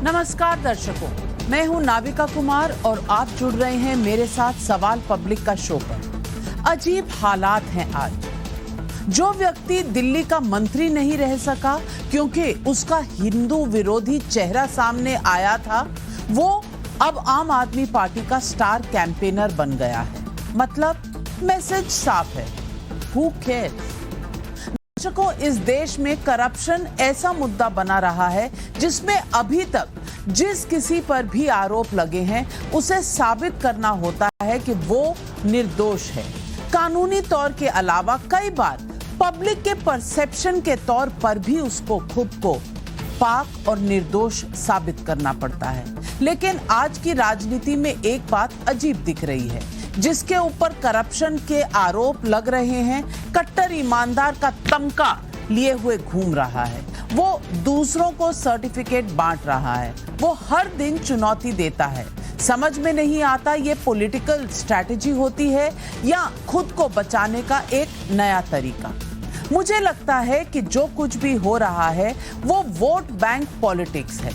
नमस्कार दर्शकों, मैं हूं नाविका कुमार और आप जुड़ रहे हैं मेरे साथ सवाल पब्लिक का शो पर। अजीब हालात हैं आज। जो व्यक्ति दिल्ली का मंत्री नहीं रह सका क्योंकि उसका हिंदू विरोधी चेहरा सामने आया था, वो अब आम आदमी पार्टी का स्टार कैंपेनर बन गया है। मतलब मैसेज साफ है, हु केयर्स। दर्शकों, इस देश में करप्शन ऐसा मुद्दा बना रहा है जिसमें अभी तक जिस किसी पर भी आरोप लगे हैं उसे साबित करना होता है कि वो निर्दोष है। कानूनी तौर के अलावा कई बार पब्लिक के परसेप्शन के तौर पर भी उसको खुद को पाक और निर्दोष साबित करना पड़ता है। लेकिन आज की राजनीति में एक बात अजीब दिख रही है, जिसके ऊपर करप्शन के आरोप लग रहे हैं, कट्टर ईमानदार का तमगा लिए हुए घूम रहा है। वो दूसरों को सर्टिफिकेट बांट रहा है, वो हर दिन चुनौती देता है। समझ में नहीं आता ये पॉलिटिकल स्ट्रैटेजी होती है या खुद को बचाने का एक नया तरीका। मुझे लगता है कि जो कुछ भी हो रहा है वो वोट बैंक पॉलिटिक्स है।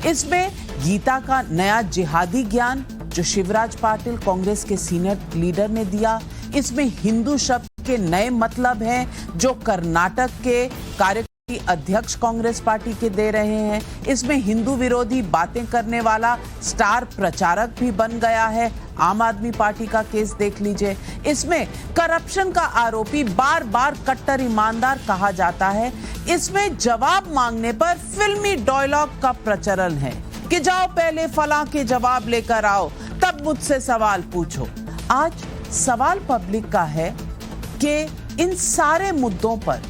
इसमें गीता का नया जिहादी ज्ञान जो शिवराज पाटिल कांग्रेस के सीनियर लीडर ने दिया, इसमें हिंदू शब्द के नए मतलब हैं जो कर्नाटक के कार्यकारी अध्यक्ष कांग्रेस पार्टी के दे रहे हैं, इसमें हिंदू विरोधी बातें करने वाला स्टार प्रचारक भी बन गया है। आम आदमी पार्टी का केस देख लीजिए, इसमें करप्शन का आरोपी बार बार कट्टर ईमानदार कहा जाता है। इसमें जवाब मांगने पर फिल्मी डायलॉग का प्रचलन है कि जाओ पहले फलां के जवाब लेकर आओ, तब मुझसे सवाल पूछो। आज सवाल पब्लिक का है कि इन सारे मुद्दों पर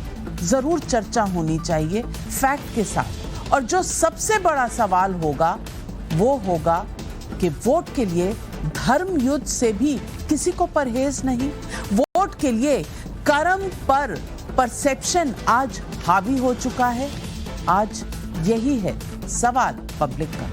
जरूर चर्चा होनी चाहिए फैक्ट के साथ। और जो सबसे बड़ा सवाल होगा वो होगा कि वोट के लिए धर्म युद्ध से भी किसी को परहेज नहीं। वोट के लिए कर्म पर परसेप्शन आज हावी हो चुका है। आज यही है सवाल पब्लिक का।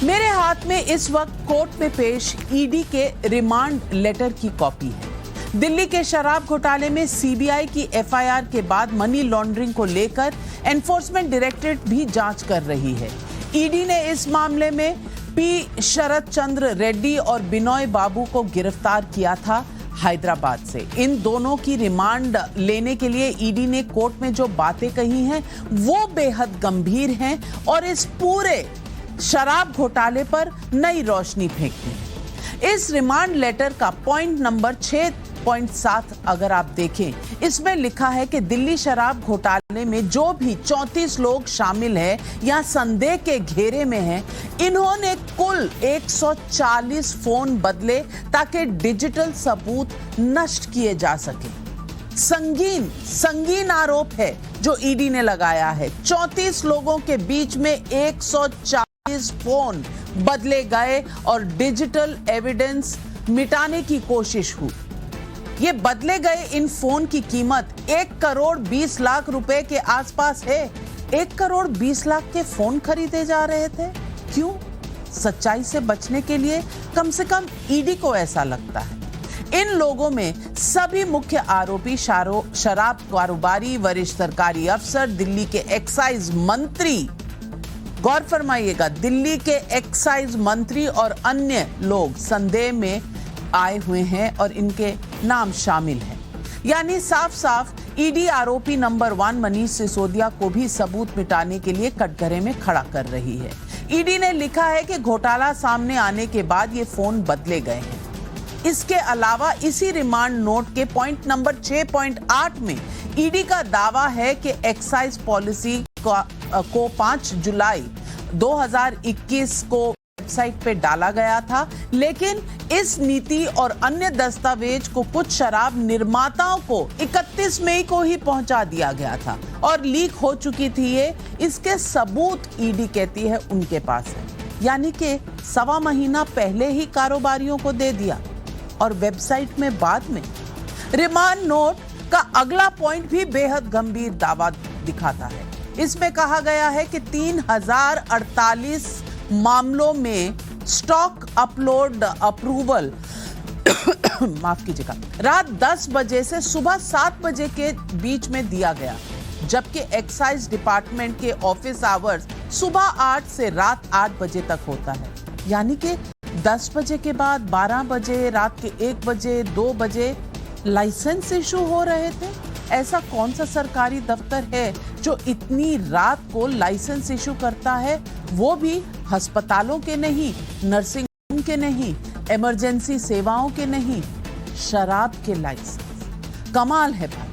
मेरे हाथ में इस वक्त कोर्ट में पेश ईडी के रिमांड लेटर की कॉपी है। दिल्ली के शराब घोटाले में सीबीआई की एफआईआर के बाद मनी लॉन्ड्रिंग को लेकर एनफोर्समेंट डायरेक्टरेट भी जांच कर रही है। ईडी ने इस मामले में पी शरद चंद्र रेड्डी और बिनोय बाबू को गिरफ्तार किया था हैदराबाद से। इन दोनों की रिमांड लेने के लिए ईडी ने कोर्ट में जो बातें कही हैं वो बेहद गंभीर हैं और इस पूरे शराब घोटाले पर नई रोशनी फेंकती है। इस रिमांड लेटर का पॉइंट नंबर 6.7 अगर आप देखें, इसमें लिखा है कि दिल्ली शराब घोटाले में जो भी 34 लोग शामिल हैं या संदेह के घेरे में हैं, इन्होंने कुल 140 फोन बदले ताकि डिजिटल सबूत नष्ट किए जा सके। संगीन आरोप है जो ईडी ने लगाया है। 34 लोगों के बीच में 140 फोन बदले गए और डिजिटल एविडेंस मिटाने की कोशिश हुई। ये बदले गए इन फोन की कीमत 1 करोड़ 20 लाख रुपए के आसपास है। 1 करोड़ 20 लाख के फोन खरीदे जा रहे थे। क्यों? सच्चाई से बचने के लिए, कम से कम ईडी को ऐसा लगता है। इन लोगों में सभी मुख्य आरोपी शराब कारोबारी, वरिष्ठ सरकारी अफसर, दिल्ली के एक्साइज मंत्री, गौर फरमाइएगा, दिल्ली के एक्साइज मंत्री और अन्य लोग संदेह में आए हुए हैं और इनके नाम शामिल हैं। यानी साफ साफ ईडी आरोपी नंबर 1 मनीष सिसोदिया को भी सबूत मिटाने के लिए कटघरे में खड़ा कर रही है। ईडी ने लिखा है कि घोटाला सामने आने के बाद ये फोन बदले गए हैं। इसके अलावा इसी रिमांड नोट के पॉइंट नंबर 6.8 में ईडी का दावा है कि एक्साइज पॉलिसी को 5 जुलाई 2021 को वेबसाइट पे डाला गया था, लेकिन इस नीति और अन्य दस्तावेज को कुछ शराब निर्माताओं को 31 मई को ही पहुंचा दिया गया था और लीक हो चुकी थी ये। इसके सबूत ईडी कहती है उनके पास है। यानी कि 1.25 महीना पहले ही कारोबारियों को दे दिया और वेबसाइट में बाद में। रिमांड नोट का अगला पॉइंट भी बेहद गंभीर दावा दिखाता है। इसमें कहा गया है कि 3048 मामलों में स्टॉक अपलोड अप्रूवल माफ कीजिएगा, रात 10 बजे से सुबह 7 बजे के बीच में दिया गया, जबकि एक्साइज डिपार्टमेंट के ऑफिस आवर्स सुबह 8 से रात 8 बजे तक होता है। यानी कि 10 बजे के बाद 12 बजे, रात के 1 बजे, 2 बजे लाइसेंस इशू हो रहे थे। ऐसा कौन सा सरकारी दफ्तर है जो इतनी रात को लाइसेंस इशू करता है, वो भी अस्पतालों के नहीं, नर्सिंग होम के नहीं, इमरजेंसी सेवाओं के नहीं, शराब के लाइसेंस। कमाल है भाई,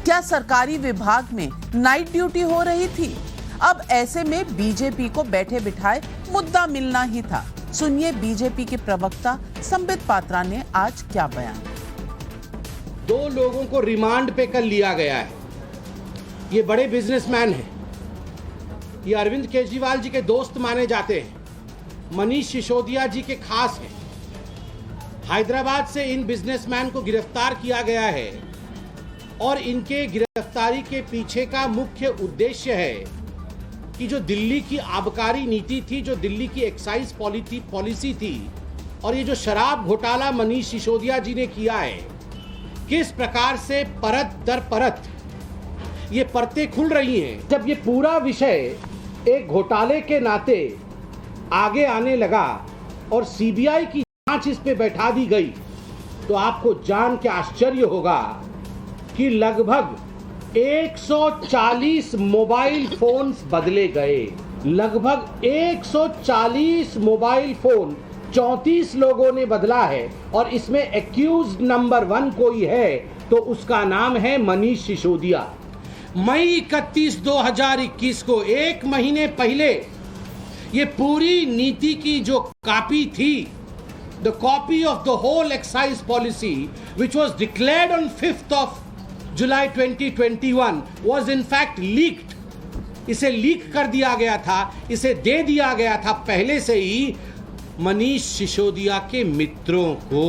क्या सरकारी विभाग में नाइट ड्यूटी हो रही थी? अब ऐसे में बीजेपी को बैठे बिठाए मुद्दा मिलना ही था। सुनिए बीजेपी के प्रवक्ता संबित पात्रा ने आज क्या बयान। 2 लोगों को रिमांड पे कल लिया गया है। ये बड़े बिजनेसमैन हैं, ये अरविंद केजरीवाल जी के दोस्त माने जाते हैं, मनीष सिसोदिया जी के खास हैं। हैदराबाद से इन बिजनेसमैन को गिरफ्तार किया गया है और इनके गिरफ्तारी के पीछे का मुख्य उद्देश्य है कि जो दिल्ली की आबकारी नीति थी, जो दिल्ली की एक्साइज पॉलिसी थी और ये जो शराब घोटाला मनीष सिसोदिया जी ने किया है, किस प्रकार से परत दर परत ये परतें खुल रही हैं। जब ये पूरा विषय एक घोटाले के नाते आगे आने लगा और सीबीआई की जांच इस पे बैठा दी गई, तो आपको जान के आश्चर्य होगा कि लगभग 140 मोबाइल फोन्स बदले गए। लगभग 140 मोबाइल फोन 34 लोगों ने बदला है और इसमें एक्यूज्ड नंबर 1 कोई है तो उसका नाम है मनीष सिसोदिया। मई 31, 2021 को, 1 महीने पहले, ये पूरी नीति की जो कॉपी थी, the copy of the whole excise policy which was declared on 5th of July 2021 was in fact leaked। इसे लीक कर दिया गया था, इसे दे दिया गया था पहले से ही मनीष सिसोदिया के मित्रों को।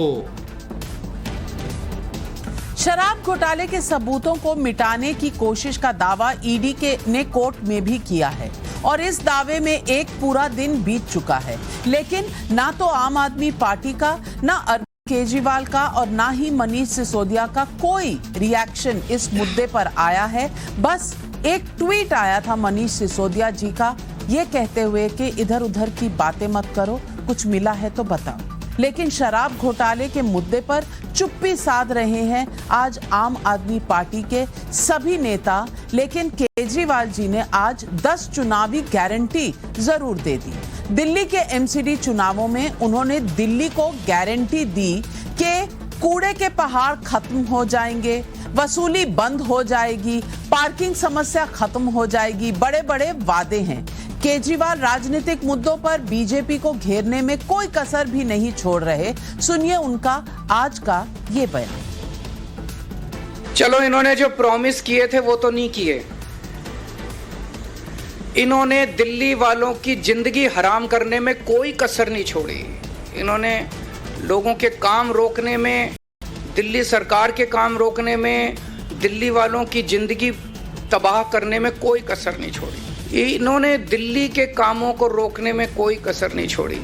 शराब घोटाले के सबूतों को मिटाने की कोशिश का दावा ईडी ने कोर्ट में भी किया है और इस दावे में एक पूरा दिन बीत चुका है, लेकिन ना तो आम आदमी पार्टी का, ना अरविंद केजरीवाल का और ना ही मनीष सिसोदिया का कोई रिएक्शन इस मुद्दे पर आया है। बस एक ट्वीट आया था मनीष सिसोदिया जी का, ये कहते हुए कि इधर उधर की बातें मत करो, कुछ मिला है तो बताओ। लेकिन शराब घोटाले के मुद्दे पर चुप्पी साध रहे हैं आज आम आदमी पार्टी के सभी नेता, लेकिन केजरीवाल जी ने आज 10 चुनावी गारंटी जरूर दे दी। दिल्ली के एमसीडी चुनावों में उन्होंने दिल्ली को गारंटी दी कि कूड़े के पहाड़ खत्म हो जाएंगे, वसूली बंद हो जाएगी, पार्किंग समस्या खत्म हो जाएगी। बड़े बड़े वादे हैं। केजरीवाल राजनीतिक मुद्दों पर बीजेपी को घेरने में कोई कसर भी नहीं छोड़ रहे। सुनिए उनका आज का ये बयान। चलो, इन्होंने जो प्रॉमिस किए थे वो तो नहीं किए। इन्होंने दिल्ली वालों की जिंदगी हराम करने में कोई कसर नहीं छोड़ी। इन्होंने लोगों के काम रोकने में, दिल्ली सरकार के काम रोकने में, दिल्ली वालों की जिंदगी तबाह करने में कोई कसर नहीं छोड़ी। इन्होंने दिल्ली के कामों को रोकने में कोई कसर नहीं छोड़ी।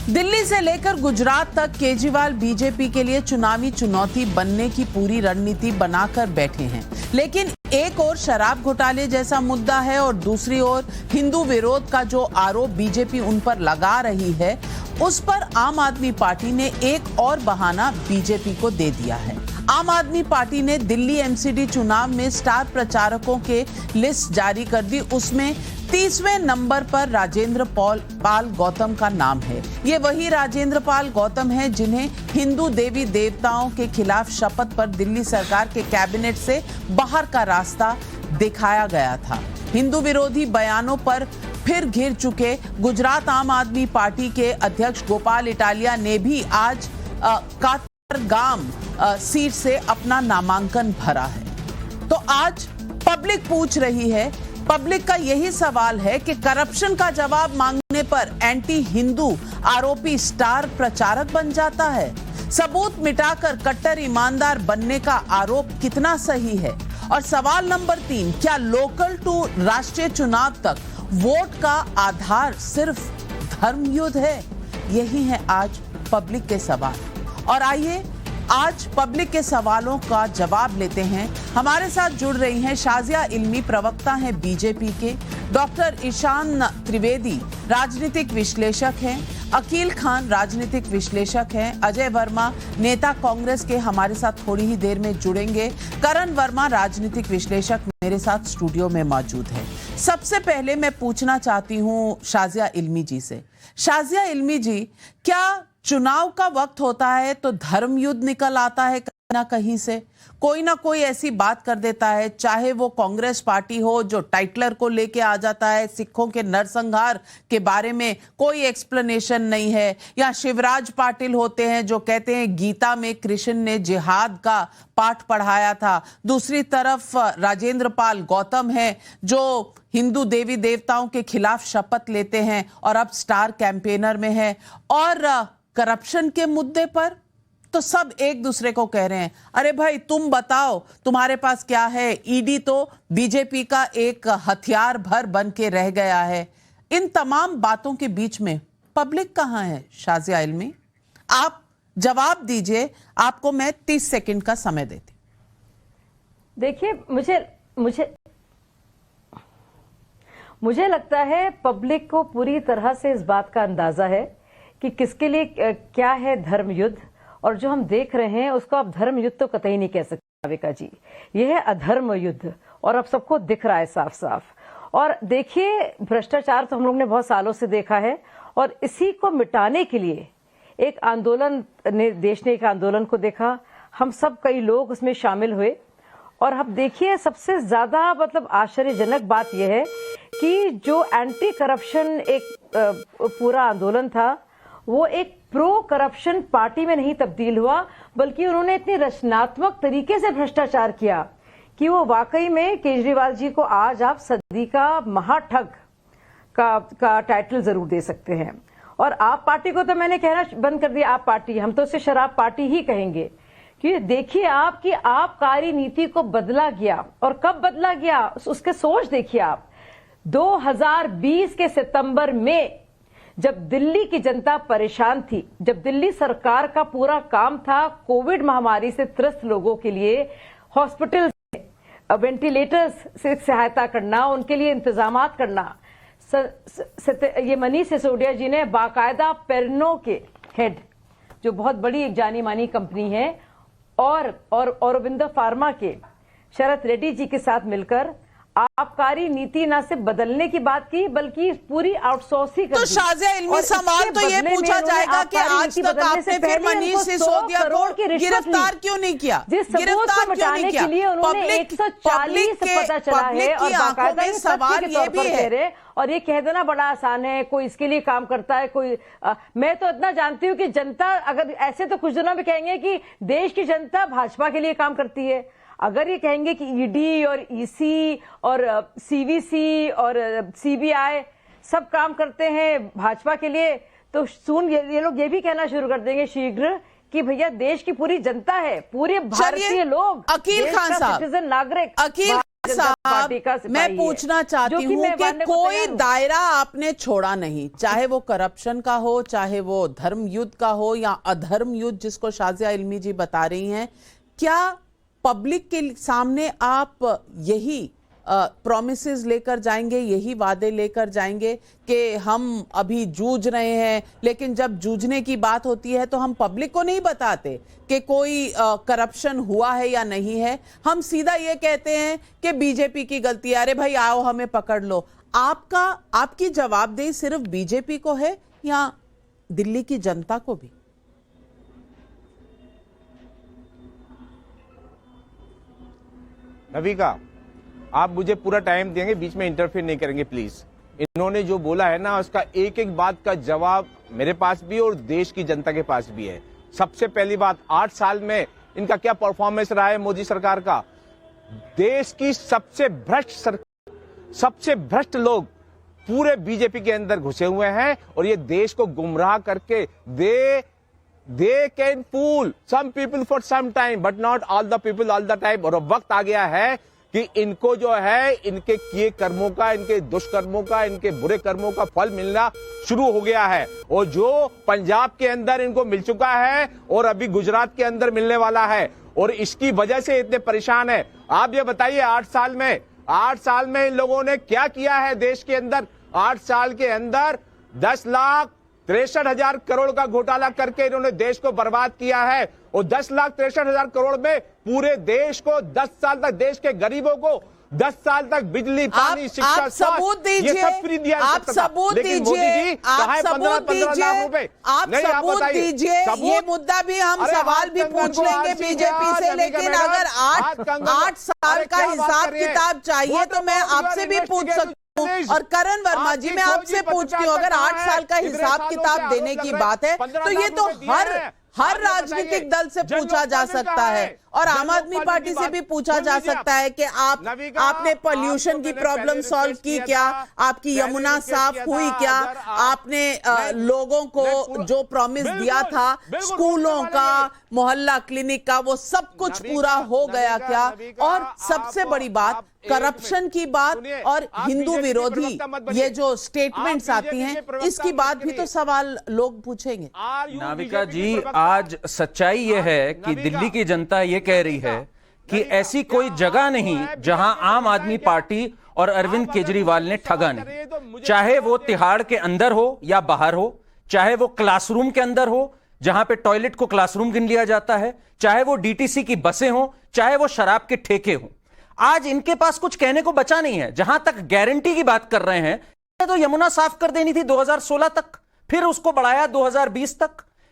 दिल्ली से लेकर गुजरात तक केजरीवाल बीजेपी के लिए चुनावी चुनौती बनने की पूरी रणनीति बनाकर बैठे हैं। लेकिन एक ओर शराब घोटाले जैसा मुद्दा है और दूसरी ओर हिंदू विरोध का जो आरोप बीजेपी उन पर लगा रही है, उस पर आम आदमी पार्टी ने एक और बहाना बीजेपी को दे दिया है। आम आदमी पार्टी ने दिल्ली एमसीडी चुनाव में स्टार प्रचारकों के लिस्ट जारी कर दी। उसमें 30वें नंबर पर राजेंद्र पाल गौतम का नाम है। ये वही राजेंद्र पाल गौतम है जिन्हें हिंदू देवी देवताओं के खिलाफ शपथ पर दिल्ली सरकार के कैबिनेट से बाहर का रास्ता दिखाया गया था। हिंदू विरोधी बयानों पर फिर घिर चुके गुजरात आम आदमी पार्टी के अध्यक्ष गोपाल इटालिया ने भी आज कातरगाम सीट से अपना नामांकन भरा है। तो आज पब्लिक पूछ रही है, पब्लिक का यही सवाल है कि करप्शन का जवाब मांगने पर एंटी हिंदू आरोपी स्टार प्रचारक बन जाता है। सबूत मिटाकर कट्टर ईमानदार बनने का आरोप कितना सही है? और सवाल नंबर 3, क्या लोकल टू राष्ट्रीय चुनाव तक वोट का आधार सिर्फ धर्म युद्ध है? यही है आज पब्लिक के सवाल। और आइए आज पब्लिक के सवालों का जवाब लेते हैं। हमारे साथ जुड़ रही हैं शाजिया इल्मी, प्रवक्ता हैं बीजेपी के, डॉक्टर ईशान त्रिवेदी राजनीतिक विश्लेषक हैं, अकील खान राजनीतिक विश्लेषक हैं, अजय वर्मा नेता कांग्रेस के हमारे साथ थोड़ी ही देर में जुड़ेंगे, करण वर्मा राजनीतिक विश्लेषक मेरे साथ स्टूडियो में मौजूद है। सबसे पहले मैं पूछना चाहती हूं शाजिया इल्मी जी से। शाजिया इल्मी जी, क्या चुनाव का वक्त होता है तो धर्म युद्ध निकल आता है कहीं ना कहीं से? कोई ना कोई ऐसी बात कर देता है, चाहे वो कांग्रेस पार्टी हो जो टाइटलर को लेके आ जाता है, सिखों के नरसंहार के बारे में कोई एक्सप्लेनेशन नहीं है, या शिवराज पाटिल होते हैं जो कहते हैं गीता में कृष्ण ने जिहाद का पाठ पढ़ाया था। दूसरी तरफ राजेंद्र पाल गौतम है जो हिंदू देवी देवताओं के खिलाफ शपथ लेते हैं और अब स्टार कैंपेनर में है। और करप्शन के मुद्दे पर तो सब एक दूसरे को कह रहे हैं, अरे भाई तुम बताओ तुम्हारे पास क्या है? ईडी तो बीजेपी का एक हथियार भर बन के रह गया है। इन तमाम बातों के बीच में पब्लिक कहां है? शाजिया इल्मी, आप जवाब दीजिए, आपको मैं 30 सेकंड का समय देती। देखिए, मुझे लगता है पब्लिक को पूरी तरह से इस बात का अंदाजा है कि किसके लिए क्या है धर्म युद्ध, और जो हम देख रहे हैं उसको आप धर्म युद्ध तो कतई नहीं कह सकते राविका जी, यह है अधर्म युद्ध, और अब सबको दिख रहा है साफ साफ। और देखिए, भ्रष्टाचार तो हम लोग ने बहुत सालों से देखा है, और इसी को मिटाने के लिए एक आंदोलन ने, देश ने एक आंदोलन को देखा, हम सब कई लोग उसमें शामिल हुए। और अब देखिए, सबसे ज्यादा मतलब आश्चर्यजनक बात यह है कि जो एंटी करप्शन एक पूरा आंदोलन था, वो एक प्रो करप्शन पार्टी में नहीं तब्दील हुआ, बल्कि उन्होंने इतनी रचनात्मक तरीके से भ्रष्टाचार किया कि वो वाकई में केजरीवाल जी को आज आप सदी का महाठग का टाइटल जरूर दे सकते हैं। और आप पार्टी को तो मैंने कहना बंद कर दिया, आप पार्टी, हम तो उसे शराब पार्टी ही कहेंगे। कि देखिए आप कि आबकारी नीति को बदला गया, और कब बदला गया उसके सोच देखिए आप। 2020 के सितंबर में जब दिल्ली की जनता परेशान थी, जब दिल्ली सरकार का पूरा काम था कोविड महामारी से त्रस्त लोगों के लिए हॉस्पिटल से वेंटिलेटर्स से सहायता करना, उनके लिए इंतजामात करना, ये मनीष सिसोदिया जी ने बाकायदा पेरनो के हेड, जो बहुत बड़ी एक जानी मानी कंपनी है, और औरोबिंदो फार्मा के शरद रेड्डी जी के साथ मिलकर आबकारी नीति न सिर्फ बदलने की बात की, बल्कि पूरी आउटसोर्सिंग कर दी। तो शाजिया इल्मी, सवाल तो ये पूछा जाएगा कि आज तक आपने फिर मनीष सिसोदिया को गिरफ्तार क्यों नहीं किया? गिरफ्तार क्यों नहीं किया? पब्लिक पता चला है, और बाकायदा ये सवाल ये भी है। और ये कह देना बड़ा आसान है, कोई इसके लिए काम करता है, कोई मैं तो इतना जानती हूं कि जनता, अगर ऐसे तो कुछ दिनों में कहेंगे कि देश की जनता भाजपा के लिए काम करती है। अगर ये कहेंगे कि ईडी और ईसी और सीवीसी और सीबीआई सब काम करते हैं भाजपा के लिए, तो सुन ये लोग ये भी कहना शुरू कर देंगे शीघ्र कि भैया देश की पूरी जनता है, पूरे भारतीय लोग, अकील खान साहब, सिटीजन नागरिक, अकील साहब, मैं पूछना चाहती हूँ कि कोई दायरा आपने छोड़ा नहीं, चाहे वो करप्शन का हो, चाहे वो धर्म युद्ध का हो, या अधर्म युद्ध जिसको शाजिया इल्मी जी बता रही हैं। क्या पब्लिक के सामने आप यही प्रॉमिसेस लेकर जाएंगे, यही वादे लेकर जाएंगे कि हम अभी जूझ रहे हैं, लेकिन जब जूझने की बात होती है तो हम पब्लिक को नहीं बताते कि कोई करप्शन हुआ है या नहीं है? हम सीधा ये कहते हैं कि बीजेपी की गलती है, अरे भाई आओ हमें पकड़ लो। आपकी जवाबदेही सिर्फ बीजेपी को है या दिल्ली की जनता को भी? रविका, आप मुझे पूरा टाइम देंगे, बीच में इंटरफेयर नहीं करेंगे प्लीज। इन्होंने जो बोला है ना, उसका एक एक बात का जवाब मेरे पास भी और देश की जनता के पास भी है। सबसे पहली बात, 8 साल में इनका क्या परफॉर्मेंस रहा है मोदी सरकार का? देश की सबसे भ्रष्ट लोग पूरे बीजेपी के अंदर घुसे हुए हैं, और ये देश को गुमराह करके they can fool some people for some time but not all the people all the time। और अब वक्त आ गया है कि इनको जो है इनके किए कर्मों का, इनके दुष्कर्मों का, इनके बुरे कर्मों का फल मिलना शुरू हो गया है। और जो पंजाब के अंदर इनको मिल चुका है और अभी गुजरात के अंदर मिलने वाला है, और इसकी वजह से इतने परेशान है। आप ये बताइए 8 साल में इन लोगों ने क्या किया है देश के अंदर। 8 साल के अंदर 10,63,000 करोड़ का घोटाला करके इन्होंने देश को बर्बाद किया है। और 10,63,000 करोड़ में पूरे देश को 10 साल तक, देश के गरीबों को 10 साल तक बिजली, पानी, शिक्षा, आप सबूत दीजिए, ये सब फ्री दिया जा आप सकता था। सबूत लेकिन मोदी दीजिए, जी आप कहाँ है सबूत 15 लाख रुपए? आप नहीं, सबूत बताइए। दीजिए। ये मुद्दा भी हम अरे सवाल भी हाथ पूछ कंगन को लेंगे आरसी बीजेपी किया, से, नबी का लेकिन मैडम, अगर हाथ कंगन को- 8 साल अरे का क्या बात हिसाब कर रही है? किताब चाहिए वो तो मैं तो आपसे भी पूछ सकती हूँ। और करण वर्मा जी, मैं आपसे पूछती हूँ, अगर 8 साल का हिसाब किताब देने की बात है तो ये तो हर राजनीतिक दल से पूछा जा सकता है, और आम आदमी पार्टी से भी पूछा जा सकता है कि आपने पोल्यूशन की प्रॉब्लम सॉल्व की क्या, आपकी यमुना साफ हुई क्या, आपने लोगों को जो प्रॉमिस दिया था स्कूलों का, मोहल्ला क्लिनिक का, वो सब कुछ पूरा हो गया क्या। और सबसे बड़ी बात करप्शन की बात और हिंदू विरोधी ये जो स्टेटमेंट्स आती हैं, इसकी बात भी तो सवाल लोग पूछेंगे। नाविका जी, आज सच्चाई यह है कि दिल्ली की जनता यह कह रही है कि ऐसी कोई जगह नहीं जहां आम आदमी पार्टी और अरविंद केजरीवाल ने ठगा नहीं। चाहे वो तिहाड़ के अंदर हो या बाहर हो, चाहे वो क्लासरूम के अंदर हो जहां पे टॉयलेट को क्लासरूम गिन लिया जाता है, चाहे वो डीटीसी की बसें हो, चाहे वो शराब के ठेके हो, आज इनके पास कुछ कहने को बचा नहीं है। जहां तक गारंटी की बात कर रहे हैं, तो यमुना साफ कर देनी थी 2016 तक, फिर उसको बढ़ाया 2020 तक।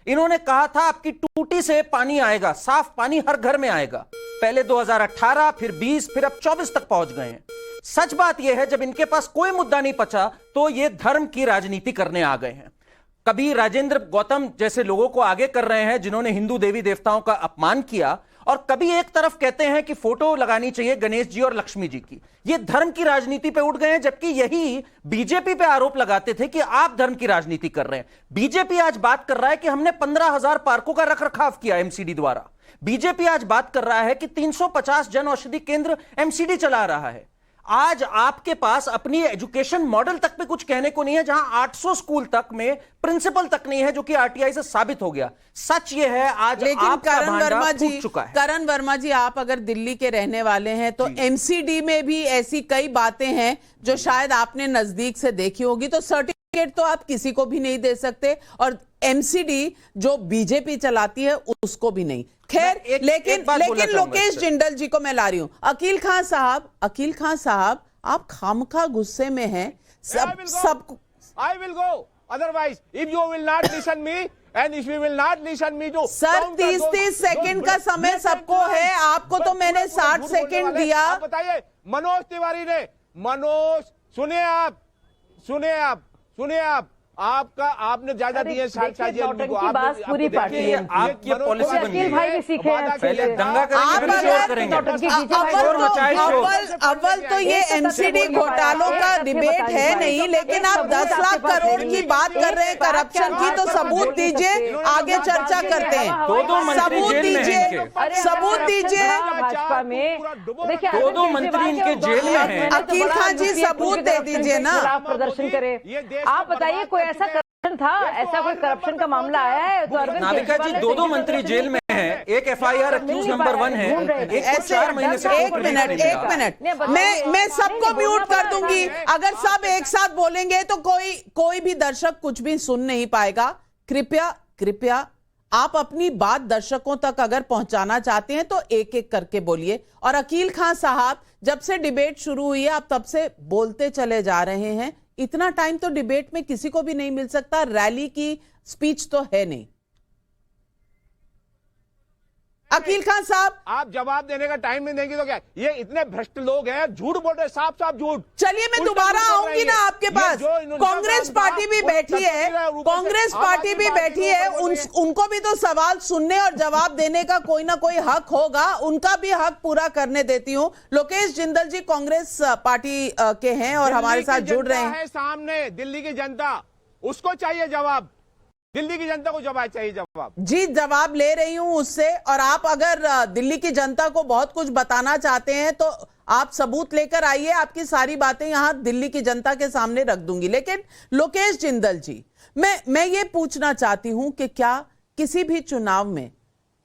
इन्होंने कहा था आपकी टूटी से पानी आएगा, साफ पानी हर घर में आएगा। पहले 2018, फिर 20, फिर अब 24 तक पहुंच गए हैं। सच बात यह है, जब इनके पास कोई मुद्दा नहीं बचा तो ये धर्म की राजनीति करने आ गए हैं। कभी राजेंद्र गौतम जैसे लोगों को आगे कर रहे हैं जिन्होंने हिंदू देवी देवताओं का अपमान किया, और कभी एक तरफ कहते हैं कि फोटो लगानी चाहिए गणेश जी और लक्ष्मी जी की। ये धर्म की राजनीति पे उठ गए हैं, जबकि यही बीजेपी पे आरोप लगाते थे कि आप धर्म की राजनीति कर रहे हैं। बीजेपी आज बात कर रहा है कि हमने 15,000 पार्कों का रखरखाव किया एमसीडी द्वारा। बीजेपी आज बात कर रहा है कि 350 जन औषधि केंद्र एमसीडी चला रहा है। आज आपके पास अपनी एजुकेशन मॉडल तक पे कुछ कहने को नहीं है, जहां 800 स्कूल तक में प्रिंसिपल तक नहीं है, जो कि आरटीआई से साबित हो गया। सच ये है आज लेकिन करण वर्मा जी, चुका है। करण वर्मा जी, आप अगर दिल्ली के रहने वाले हैं तो एमसीडी में भी ऐसी कई बातें हैं जो शायद आपने नजदीक से देखी होगी, तो सर्टिफिकेट तो आप किसी को भी नहीं दे सकते, और एमसीडी जो बीजेपी चलाती है उसको भी नहीं। खैर, लेकिन लोकेश जिंदल जी को मैं ला रही हूं। अकील खान साहब, आप खामखा गुस्से में हैं। सब I will go. Otherwise, if you will not listen me and if you will not listen me to sir, 30 second का समय सबको है, आपको तो मैंने 60 सेकंड दिया। आप बताइए, मनोज तिवारी ने, सुनिए आप आपका आपने ज्यादा दिए बात पूरी पार्टी है। आपकी पॉलिसी बन गई अकील भाई भी सीखे हैं, पहले दंगा करेंगे, फिर शोर करेंगे। अव्वल तो ये एमसीडी घोटालों का डिबेट है नहीं, लेकिन आप 10 लाख करोड़ की बात कर रहे हैं करप्शन की, तो सबूत दीजिए, आगे चर्चा करते हैं। दो मंत्री सबूत जेल में हैं दीजिए, सबूत दीजिए। भाजपा में देखिए, दो मंत्री इनके जेल में हैं। अकील खान जी, सबूत दे दीजिए ना। प्रदर्शन करे। आप बताइए, कोई ऐसा करप्शन था, ऐसा कोई करप्शन का मामला आया है तो अरविंद नाविका जी, दो मंत्री जेल में हैं। एक एफआईआर एक्यूज नंबर 1 है, एक को 4 महीने से। एक मिनट, मैं सबको म्यूट कर दूंगी। अगर सब एक साथ बोलेंगे तो कोई भी दर्शक कुछ भी सुन नहीं पाएगा। कृपया आप अपनी बात दर्शकों तक अगर पहुंचाना चाहते हैं तो एक एक करके बोलिए। और अकील खान साहब, जब से डिबेट शुरू हुई है आप तब से बोलते चले जा रहे हैं। इतना टाइम तो डिबेट में किसी को भी नहीं मिल सकता, रैली की स्पीच तो है नहीं। अकील खान साहब, आप जवाब देने का टाइम नहीं देंगे तो क्या? ये इतने भ्रष्ट लोग हैं, झूठ बोल रहे, साफ झूठ। चलिए, मैं दोबारा आऊंगी ना आपके पास। कांग्रेस पार्टी भी बैठी है, उनको भी तो सवाल सुनने और जवाब देने का कोई ना कोई हक होगा, उनका भी हक पूरा करने देती हूं। लोकेश जिंदल जी कांग्रेस पार्टी के हैं और हमारे साथ जुड़ रहे हैं। सामने दिल्ली की जनता, उसको चाहिए जवाब। दिल्ली की जनता को जवाब चाहिए, जवाब। जी, जवाब ले रही हूं उससे। और आप अगर दिल्ली की जनता को बहुत कुछ बताना चाहते हैं तो आप सबूत लेकर आइए, आपकी सारी बातें यहां दिल्ली की जनता के सामने रख दूंगी। लेकिन लोकेश जिंदल जी, मैं ये पूछना चाहती हूं कि क्या किसी भी चुनाव में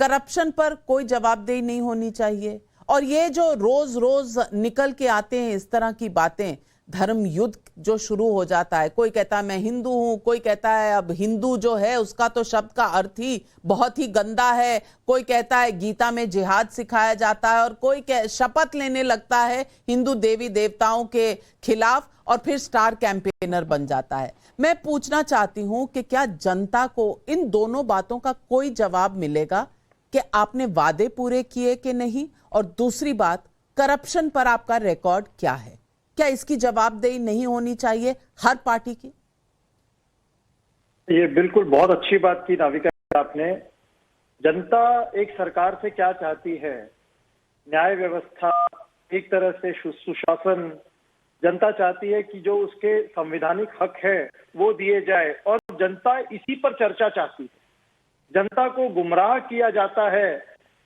करप्शन पर कोई जवाबदेही नहीं होनी चाहिए? और ये जो रोज रोज निकल के आते हैं इस तरह की बातें, धर्म युद्ध जो शुरू हो जाता है, कोई कहता है मैं हिंदू हूं, कोई कहता है अब हिंदू जो है उसका तो शब्द का अर्थ ही बहुत ही गंदा है, कोई कहता है गीता में जिहाद सिखाया जाता है, और कोई शपथ लेने लगता है हिंदू देवी देवताओं के खिलाफ और फिर स्टार कैंपेनर बन जाता है। मैं पूछना चाहती हूं कि क्या जनता को इन दोनों बातों का कोई जवाब मिलेगा कि आपने वादे पूरे किए कि नहीं? और दूसरी बात, करप्शन पर आपका रिकॉर्ड क्या है? क्या इसकी जवाबदेही नहीं होनी चाहिए हर पार्टी की? ये बिल्कुल बहुत अच्छी बात की नाविका आपने। जनता एक सरकार से क्या चाहती है? न्याय व्यवस्था, एक तरह से सुशासन। जनता चाहती है कि जो उसके संवैधानिक हक है वो दिए जाए, और जनता इसी पर चर्चा चाहती है। जनता को गुमराह किया जाता है,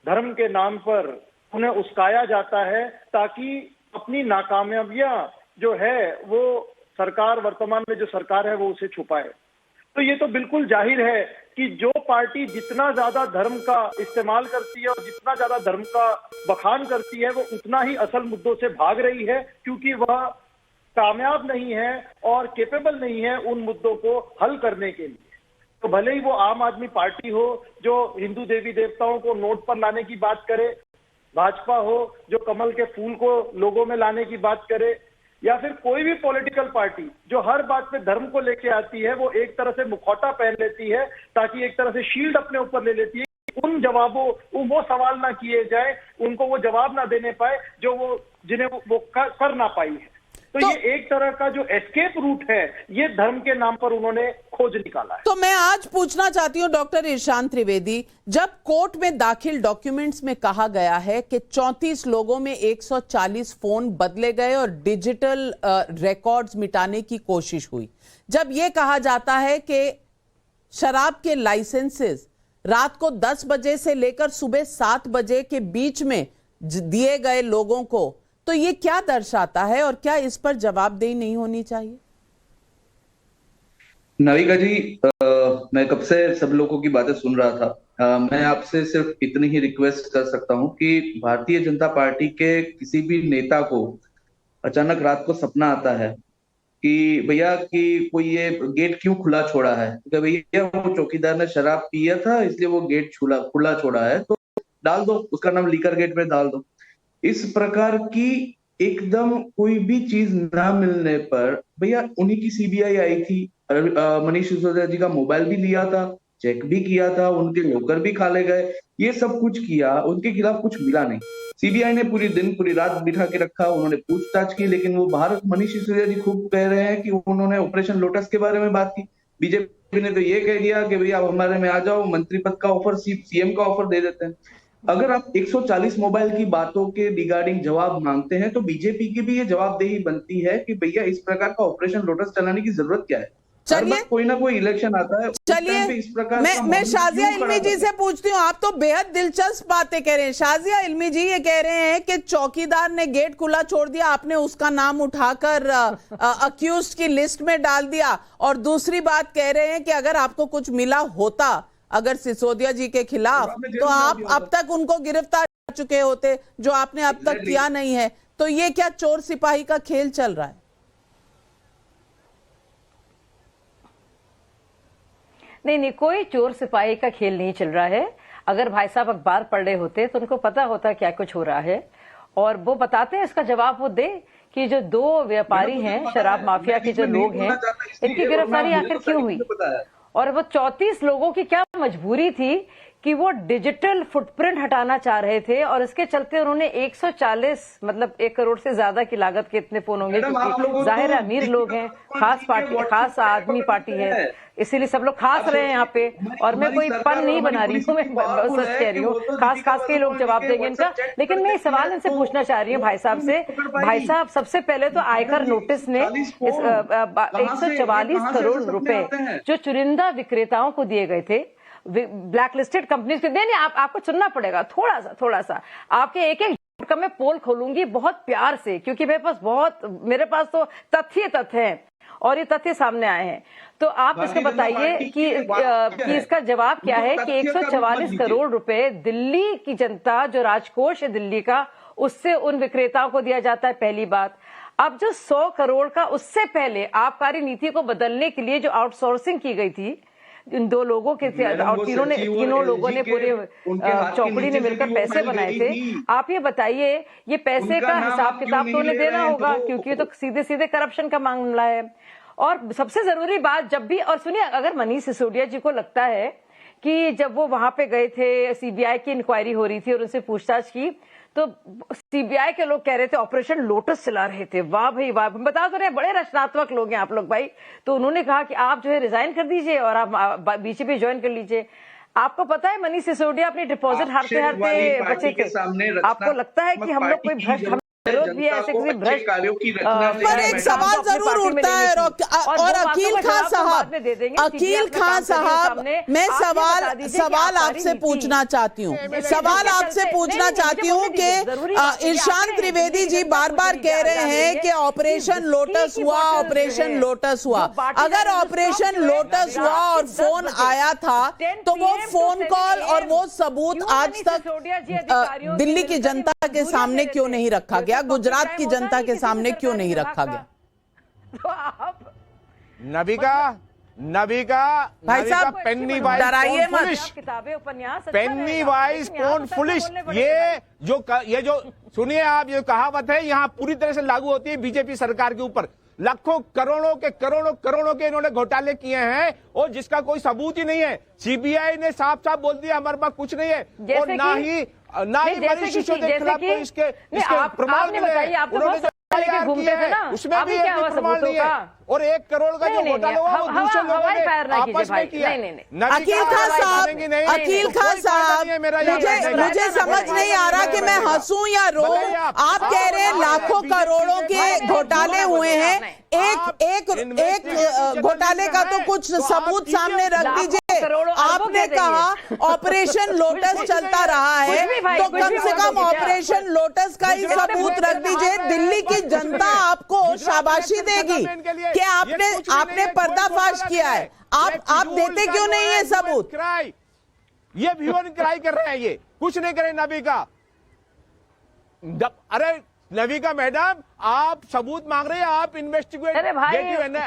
धर्म के नाम पर उन्हें उस्काया जाता है ताकि अपनी नाकामयाबियां जो है वो सरकार, वर्तमान में जो सरकार है वो उसे छुपाए। तो ये तो बिल्कुल जाहिर है कि जो पार्टी जितना ज्यादा धर्म का इस्तेमाल करती है और जितना ज्यादा धर्म का बखान करती है वो उतना ही असल मुद्दों से भाग रही है, क्योंकि वह कामयाब नहीं है और केपेबल नहीं है उन मुद्दों को हल करने के लिए। तो भले ही वो आम आदमी पार्टी हो जो हिंदू देवी देवताओं को नोट पर लाने की बात करे, भाजपा हो जो कमल के फूल को लोगों में लाने की बात करे, या फिर कोई भी पॉलिटिकल पार्टी जो हर बात पे धर्म को लेके आती है, वो एक तरह से मुखौटा पहन लेती है ताकि एक तरह से शील्ड अपने ऊपर ले लेती है। उन जवाबों, वो सवाल ना किए जाए, उनको वो जवाब ना देने पाए जो वो जिन्हें वो कर ना पाई है। तो ये एक तरह का जो एस्केप रूट है, ये धर्म के नाम पर उन्होंने खोज निकाला है। तो मैं आज पूछना चाहती हूं डॉक्टर इरशान त्रिवेदी, जब कोर्ट में दाखिल डॉक्यूमेंट्स में कहा गया है कि 34 लोगों में 140 फोन बदले गए और डिजिटल रिकॉर्ड्स मिटाने की कोशिश हुई, जब यह कहा जाता है कि शराब के लाइसेंसेस रात को 10 बजे से लेकर सुबह 7 बजे के बीच में दिए गए लोगों को, तो ये क्या दर्शाता है और क्या इस पर जवाबदेही नहीं होनी चाहिए? नाविका जी, मैं कब से सब लोगों की बातें सुन रहा था। मैं आपसे सिर्फ इतनी ही रिक्वेस्ट कर सकता हूं कि भारतीय जनता पार्टी के किसी भी नेता को अचानक रात को सपना आता है कि भैया कि कोई ये गेट क्यों खुला छोड़ा है, तो भैया वो चौकीदार ने शराब पिया था इसलिए वो गेट खुला छोड़ा है, तो डाल दो, उसका नाम लीकर गेट में डाल दो। इस प्रकार की एकदम कोई भी चीज ना मिलने पर, भैया उन्हीं की सीबीआई आई थी, मनीष सिसोदिया जी का मोबाइल भी लिया था, चेक भी किया था, उनके लॉकर भी खाले गए, ये सब कुछ किया, उनके खिलाफ कुछ मिला नहीं। सीबीआई ने पूरी रात बिठा के रखा, उन्होंने पूछताछ की, लेकिन वो बाहर मनीष सिसोदिया जी खूब कह रहे हैं कि उन्होंने ऑपरेशन लोटस के बारे में बात की। बीजेपी ने तो ये कह दिया कि भैया आप हमारे में आ जाओ, मंत्री पद का ऑफर, सीएम का ऑफर दे देते हैं। अगर आप 140 मोबाइल की बातों के रिगार्डिंग जवाब मांगते हैं तो बीजेपी की भी ये जवाबदेही बनती है कि भैया इस प्रकार का ऑपरेशन लोटस चलाने की जरूरत क्या है? चलिए, कोई ना कोई इलेक्शन आता है, चलिए इस प्रकार मैं शाजिया इल्मी जी से पूछती हूँ। आप तो बेहद दिलचस्प बातें कह रहे हैं। शाजिया इल्मी जी ये कह रहे हैं कि चौकीदार ने गेट खुला छोड़ दिया, आपने उसका नाम उठाकर अक्यूज्ड की लिस्ट में डाल दिया, और दूसरी बात कह रहे हैं कि अगर आपको कुछ मिला होता अगर सिसोदिया जी के खिलाफ तो आप अब तक उनको गिरफ्तार कर चुके होते, जो आपने अब तक किया नहीं है। तो ये क्या चोर सिपाही का खेल चल रहा है? नहीं, कोई चोर सिपाही का खेल नहीं चल रहा है। अगर भाई साहब अखबार पढ़ रहे होते तो उनको पता होता क्या कुछ हो रहा है, और वो बताते हैं, इसका जवाब वो दे कि जो 2 व्यापारी हैं, शराब माफिया के जो लोग हैं, इनकी गिरफ्तारी आखिर क्यों हुई, और वो 34 लोगों की क्या मजबूरी थी कि वो डिजिटल फुटप्रिंट हटाना चाह रहे थे और इसके चलते उन्होंने 140 मतलब 1 करोड़ से ज्यादा की लागत के इतने फोन होंगे, क्योंकि जाहिर है अमीर लोग हैं, खास पार्टी, खास आदमी पार्टी है, इसीलिए सब लोग खास रहे हैं यहाँ पे। और मैं कोई पन नहीं बना रही हूँ, मैं सच कह रही हूँ, खास के लोग जवाब देंगे इनका। लेकिन मैं सवाल इनसे पूछना चाह रही हूँ भाई साहब से। भाई साहब, सबसे पहले तो आयकर नोटिस ने 144 करोड़ रुपए जो चुनिंदा विक्रेताओं को दिए गए थे, ब्लैक लिस्टेड कंपनीज के, नहीं आपको चुनना पड़ेगा थोड़ा सा आपके एक का मैं पोल खोलूंगी बहुत प्यार से, क्योंकि मेरे पास तो तथ्य हैं और ये तथ्य सामने आए हैं। तो आप इसको बताइए कि इसका जवाब क्या है कि 144 करोड़ रुपए दिल्ली की जनता, जो राजकोष है दिल्ली का, उससे उन विक्रेताओं को दिया जाता है, पहली बात। अब जो 100 करोड़ का उससे पहले आबकारी नीति को बदलने के लिए जो आउटसोर्सिंग की गई थी इन 2 लोगों के थे और तीनों लोगों ने पूरे चौकड़ी ने मिलकर पैसे बनाए थे। आप ये बताइए, ये पैसे का हिसाब किताब तो उन्हें देना होगा, क्योंकि ये तो सीधे करप्शन का मामला है। और सबसे जरूरी बात, जब भी, और सुनिए, अगर मनीष सिसोदिया जी को लगता है कि जब वो वहां पे गए थे, सीबीआई की इंक्वायरी हो रही थी और उनसे पूछताछ की, तो सीबीआई के लोग कह रहे थे ऑपरेशन लोटस चला रहे थे। वाह भाई वाह, बता तो रहे, बड़े रचनात्मक लोग हैं आप लोग भाई। तो उन्होंने कहा कि आप जो है रिजाइन कर दीजिए और आप बीजेपी ज्वाइन कर लीजिए। आपको पता है मनीष सिसोदिया अपनी डिपॉजिट हारते बचे थे। आपको लगता है कि हम लोग कोई भ्रष्ट विरोध भी ऐसे किसी भ्रष्ट पर एक सवाल जरूर उठता है। और अकील खान साहब, मैं सवाल आपसे पूछना चाहती हूँ, कि इरशान त्रिवेदी जी बार बार कह रहे हैं कि ऑपरेशन लोटस हुआ। अगर ऑपरेशन लोटस हुआ और फोन आया था, तो वो फोन कॉल और वो सबूत आज तक दिल्ली की जनता के सामने क्यों नहीं रखा गया, गुजरात की जनता के सामने क्यों नहीं रखा गया? नबिका भाई साहब, पेन्नी वाइज डराइए मत। पेन्नी वाइज कौन फुलिश, ये जो सुनिए आप, ये कहावत है यहाँ पूरी तरह से लागू होती है बीजेपी सरकार के ऊपर। लाखों करोड़ों के इन्होंने घोटाले किए हैं और जिसका कोई सबूत ही नहीं है। सीबीआई ने साफ साफ बोल दिया हमारे पास कुछ नहीं है, और ना ही मनीष सिसोदिया के खिलाफ इसके प्रमाण मिले। घूमते थे ना, उसमें भी क्या हुआ सबूतों का? और 1 करोड़ का जो घोटाला हुआ वो दूसरे लोगों ने आपस में किया। अकील खान साहब, मुझे समझ नहीं आ रहा कि मैं हंसूं या रो। आप कह रहे हैं लाखों करोड़ों के घोटाले हुए हैं, एक घोटाले का तो कुछ सबूत सामने रख दीजिए। आपने कहा ऑपरेशन लोटस चलता रहा है, तो कम से कम ऑपरेशन लोटस का ही सबूत रख दीजिए। दिल्ली की जनता आपको शाबाशी देगी कि आपने पर्दाफाश किया है। आप देते क्यों नहीं है सबूत? ये व्यूअर क्राई कर रहे हैं, ये कुछ नहीं करे नबिका। अरे नबिका मैडम, आप सबूत मांग रहे हैं, आप इन्वेस्टिगेट, अरे भाई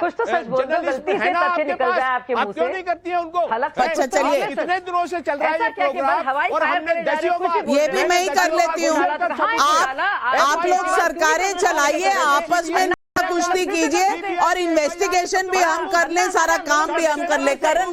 कुछ तो सच बोल दो, गलती से तथ्य निकल जाए आपके मुंह से। आप क्यों नहीं करती हैं उनको? अच्छा चलिए, कितने दिनों से चल रहा है ये प्रोग्राम, और हमने ये भी मैं ही कर लेती हूँ। आप लोग सरकारें चलाइए, आपस में कुश्ती कीजिए और इन्वेस्टिगेशन भी हम कर लें, सारा काम भी हम कर लें। करण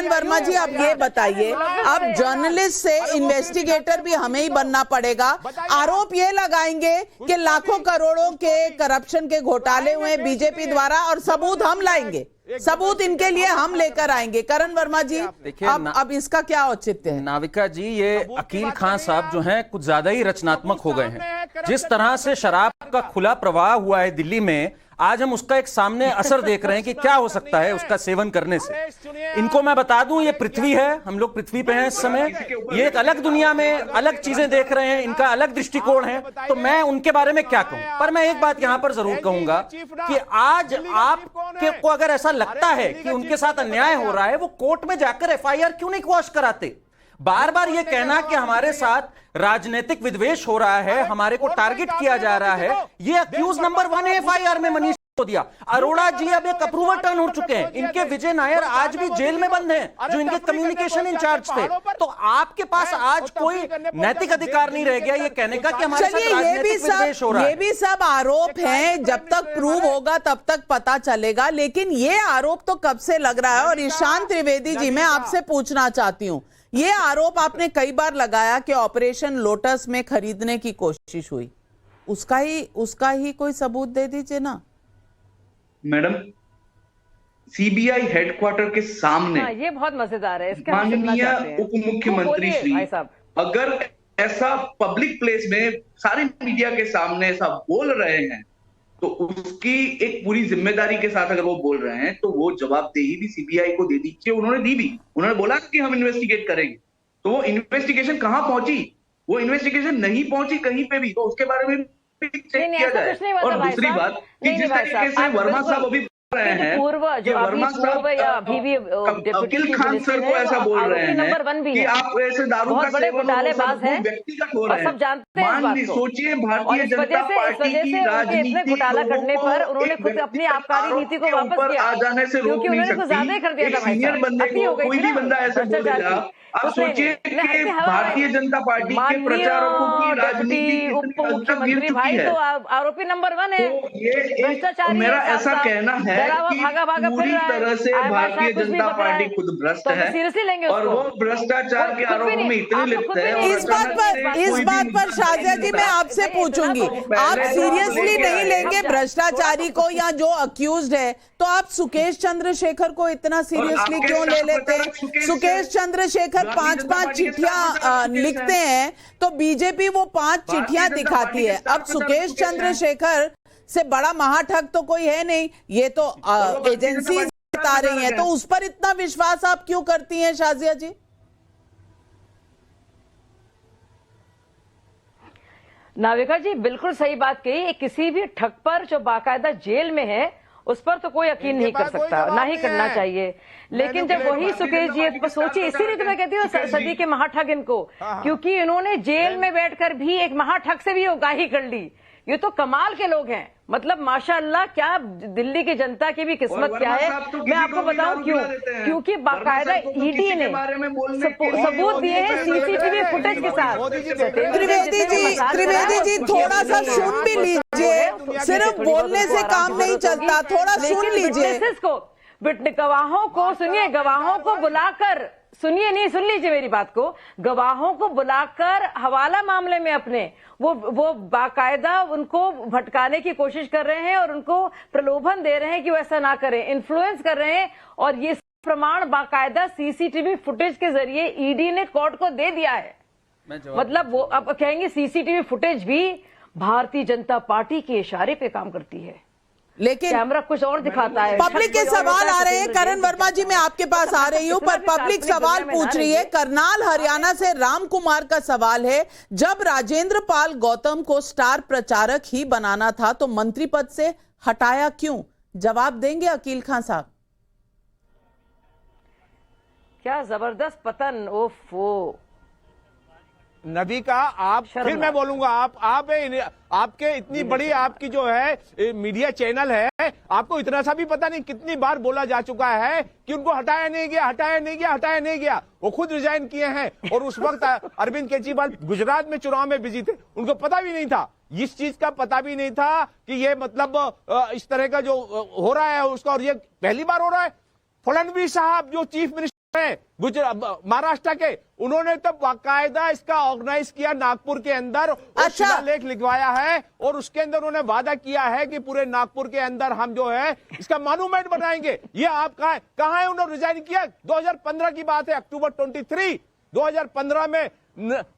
वर्मा जी आप ये बताइए, अब जर्नलिस्ट से इन्वेस्टिगेटर भी हमें ही बनना पड़ेगा। आरोप ये लगाएंगे कि लाखों करोड़ों के करप्शन के घोटाले हुए बीजेपी द्वारा, और सबूत हम लाएंगे, सबूत इनके लिए हम लेकर आएंगे। करण वर्मा जी, अब इसका क्या औचित्य है? नाविका जी, ये अकील खान साहब जो हैं कुछ ज्यादा ही रचनात्मक हो गए हैं। जिस तरह से शराब का खुला प्रवाह हुआ है दिल्ली में, आज हम उसका एक सामने असर देख रहे हैं कि क्या हो सकता है उसका सेवन करने से। इनको मैं बता दूं, ये पृथ्वी है, हम लोग पृथ्वी पे हैं इस समय, ये एक अलग दुनिया में अलग चीजें देख रहे हैं, इनका अलग दृष्टिकोण है। तो मैं उनके बारे में क्या कहूं, पर मैं एक बात यहां पर जरूर कहूंगा कि आज आपको अगर ऐसा लगता है कि उनके साथ अन्याय हो रहा है, वो कोर्ट में जाकर FIR क्यों नहीं क्वॉश कराते? बार बार ये कहना कि हमारे साथ राजनीतिक विद्वेष हो रहा है, हमारे को टारगेट किया जा रहा है, ये अक्यूज नंबर 1 है FIR में मनीष सिसोदिया। अरोड़ा जी अब एक अप्रूवल टर्न हो चुके हैं, इनके विजय नायर आज भी जेल में बंद हैं, जो इनके कम्युनिकेशन इंचार्ज थे। तो आपके पास आज कोई नैतिक अधिकार नहीं रह गया ये कहने का कि हमारे साथ राजनीतिक विद्वेष हो रहा है। ये भी सब आरोप हैं, जब तक प्रूव होगा तब तक पता चलेगा। लेकिन ये आरोप तो कब से लग रहा है। और इरशान त्रिवेदी जी, मैं आपसे पूछना चाहती हूँ, ये आरोप आपने कई बार लगाया कि ऑपरेशन लोटस में खरीदने की कोशिश हुई, उसका ही कोई सबूत दे दीजिए ना। मैडम, सीबीआई हेडक्वार्टर के सामने ये बहुत मजेदार है, इसके हम सुनना माननीय चाहते हैं। उप मुख्यमंत्री बोलिए श्री भाई साहब। अगर ऐसा पब्लिक प्लेस में सारे मीडिया के सामने ऐसा बोल रहे हैं तो उसकी एक पूरी जिम्मेदारी के साथ अगर वो बोल रहे हैं तो वो जवाबदेही भी सीबीआई को दे दीजिए। उन्होंने दी भी, उन्होंने बोला कि हम इन्वेस्टिगेट करेंगे, तो वो इन्वेस्टिगेशन कहां पहुंची? वो इन्वेस्टिगेशन नहीं पहुंची कहीं पे भी, तो उसके बारे में भी चेक किया जाए। और दूसरी बात कि जिस तरीके से वर्मा साहब अभी रहे हैं, वर्मा साहब अकील खान सर को ऐसा बोल रहे हैं कि आप ऐसे दारू का सेवन व्यक्तिगत हो रहे हैं। मान ली सोचिए, भारतीय जनता पार्टी की राजनीति करने पर उन्होंने खुद अपनी आबकारी नीति को वापस किया, आ जाने से रोक नहीं सकती। एक सीनियर बंदे को कोई भी बंदा ऐसे बोलेगा, आप सोचिए कि भारतीय जनता पार्टी के प्रचारकों की राजनीति उप मुख्यमंत्री भाई तो आरोपी नंबर 1 है। ये मेरा ऐसा कहना है कि पूरी तरह से भारतीय जनता पार्टी खुद भ्रष्ट है और वो भ्रष्टाचार के आरोप में इतने लिप्त है। इस बात पर शाजिया जी मैं आपसे पूछूंगी, आप सीरियसली नहीं लेंगे भ्रष्टाचारी को या जो अक्यूज्ड है, तो आप सुकेश चंद्रशेखर को इतना सीरियसली क्यों ले लेते हैं? सुकेश चंद्रशेखर 5-5 चिट्ठियां लिखते हैं तो बीजेपी वो 5 चिट्ठियां दिखाती है। अब सुकेश चंद्रशेखर से बड़ा महाठग तो कोई है नहीं, ये तो एजेंसी बता रही है, तो उस पर इतना विश्वास आप क्यों करती हैं शाजिया जी? नाविका जी बिल्कुल सही बात कही। किसी भी ठग पर जो बाकायदा जेल में है उस पर तो कोई यकीन नहीं कर सकता, ना ही करना चाहिए। लेकिन जब वही सुकेश जी सोचिए, इसीलिए तो मैं कहती हूँ सदी के महाठग इनको, क्योंकि इन्होंने जेल में बैठकर भी एक महाठग से भी उगाही कर ली। ये तो कमाल के लोग हैं, मतलब माशाअल्लाह। क्या दिल्ली की जनता की भी किस्मत क्या है, मैं आपको बताऊं क्यों। क्योंकि बाकायदा ईडी ने सबूत दिए हैं सीसीटीवी फुटेज के साथ। त्रिवेदी जी थोड़ा सा सुन भी लीजिए, सिर्फ बोलने से काम नहीं चलता, थोड़ा सुन लीजिए। गवाहों को सुनिए, गवाहों को बुलाकर सुनिए, नहीं सुन लीजिए मेरी बात को, गवाहों को बुलाकर हवाला मामले में अपने वो बाकायदा उनको भटकाने की कोशिश कर रहे हैं और उनको प्रलोभन दे रहे हैं कि वो ऐसा ना करें, इन्फ्लुएंस कर रहे हैं। और ये प्रमाण बाकायदा सीसीटीवी फुटेज के जरिए ईडी ने कोर्ट को दे दिया है। मतलब वो अब कहेंगे सीसीटीवी फुटेज भी भारतीय जनता पार्टी के इशारे पे काम करती है, लेकिन कैमरा कुछ और दिखाता है। पब्लिक के सवाल आ रहे हैं। करण वर्मा जी मैं आपके पास आ रही हूं, पर पब्लिक सवाल पूछ रही है। करनाल हरियाणा से राम कुमार का सवाल है, जब राजेंद्र पाल गौतम को स्टार प्रचारक ही बनाना था तो मंत्री पद से हटाया क्यों? जवाब देंगे अकील खान साहब? क्या जबरदस्त पतन, ओफो। नबी का आप फिर मैं बोलूंगा, आपके इतनी बड़ी आपकी जो है मीडिया चैनल है, आपको इतना सा भी पता नहीं कितनी बार बोला जा चुका है कि उनको हटाया नहीं गया, हटाया नहीं गया, हटाया नहीं गया। वो खुद रिजाइन किए हैं और उस वक्त अरविंद केजरीवाल गुजरात में चुनाव में बिजी थे, उनको पता भी नहीं था, इस चीज का पता भी नहीं था कि ये मतलब इस तरह का जो हो रहा है उसका, और ये पहली बार हो रहा है। फडणवीस साहब जो चीफ मिनिस्टर गुजरात महाराष्ट्र के, उन्होंने तो बाकायदा इसका ऑर्गेनाइज किया नागपुर के अंदर, अच्छा लेख लिखवाया है और उसके अंदर उन्होंने वादा किया है कि पूरे नागपुर के अंदर हम जो है इसका मॉन्यूमेंट बनाएंगे। ये आप कहां है? उन्होंने रिजाइन किया 2015 की बात है, अक्टूबर 23 2015 में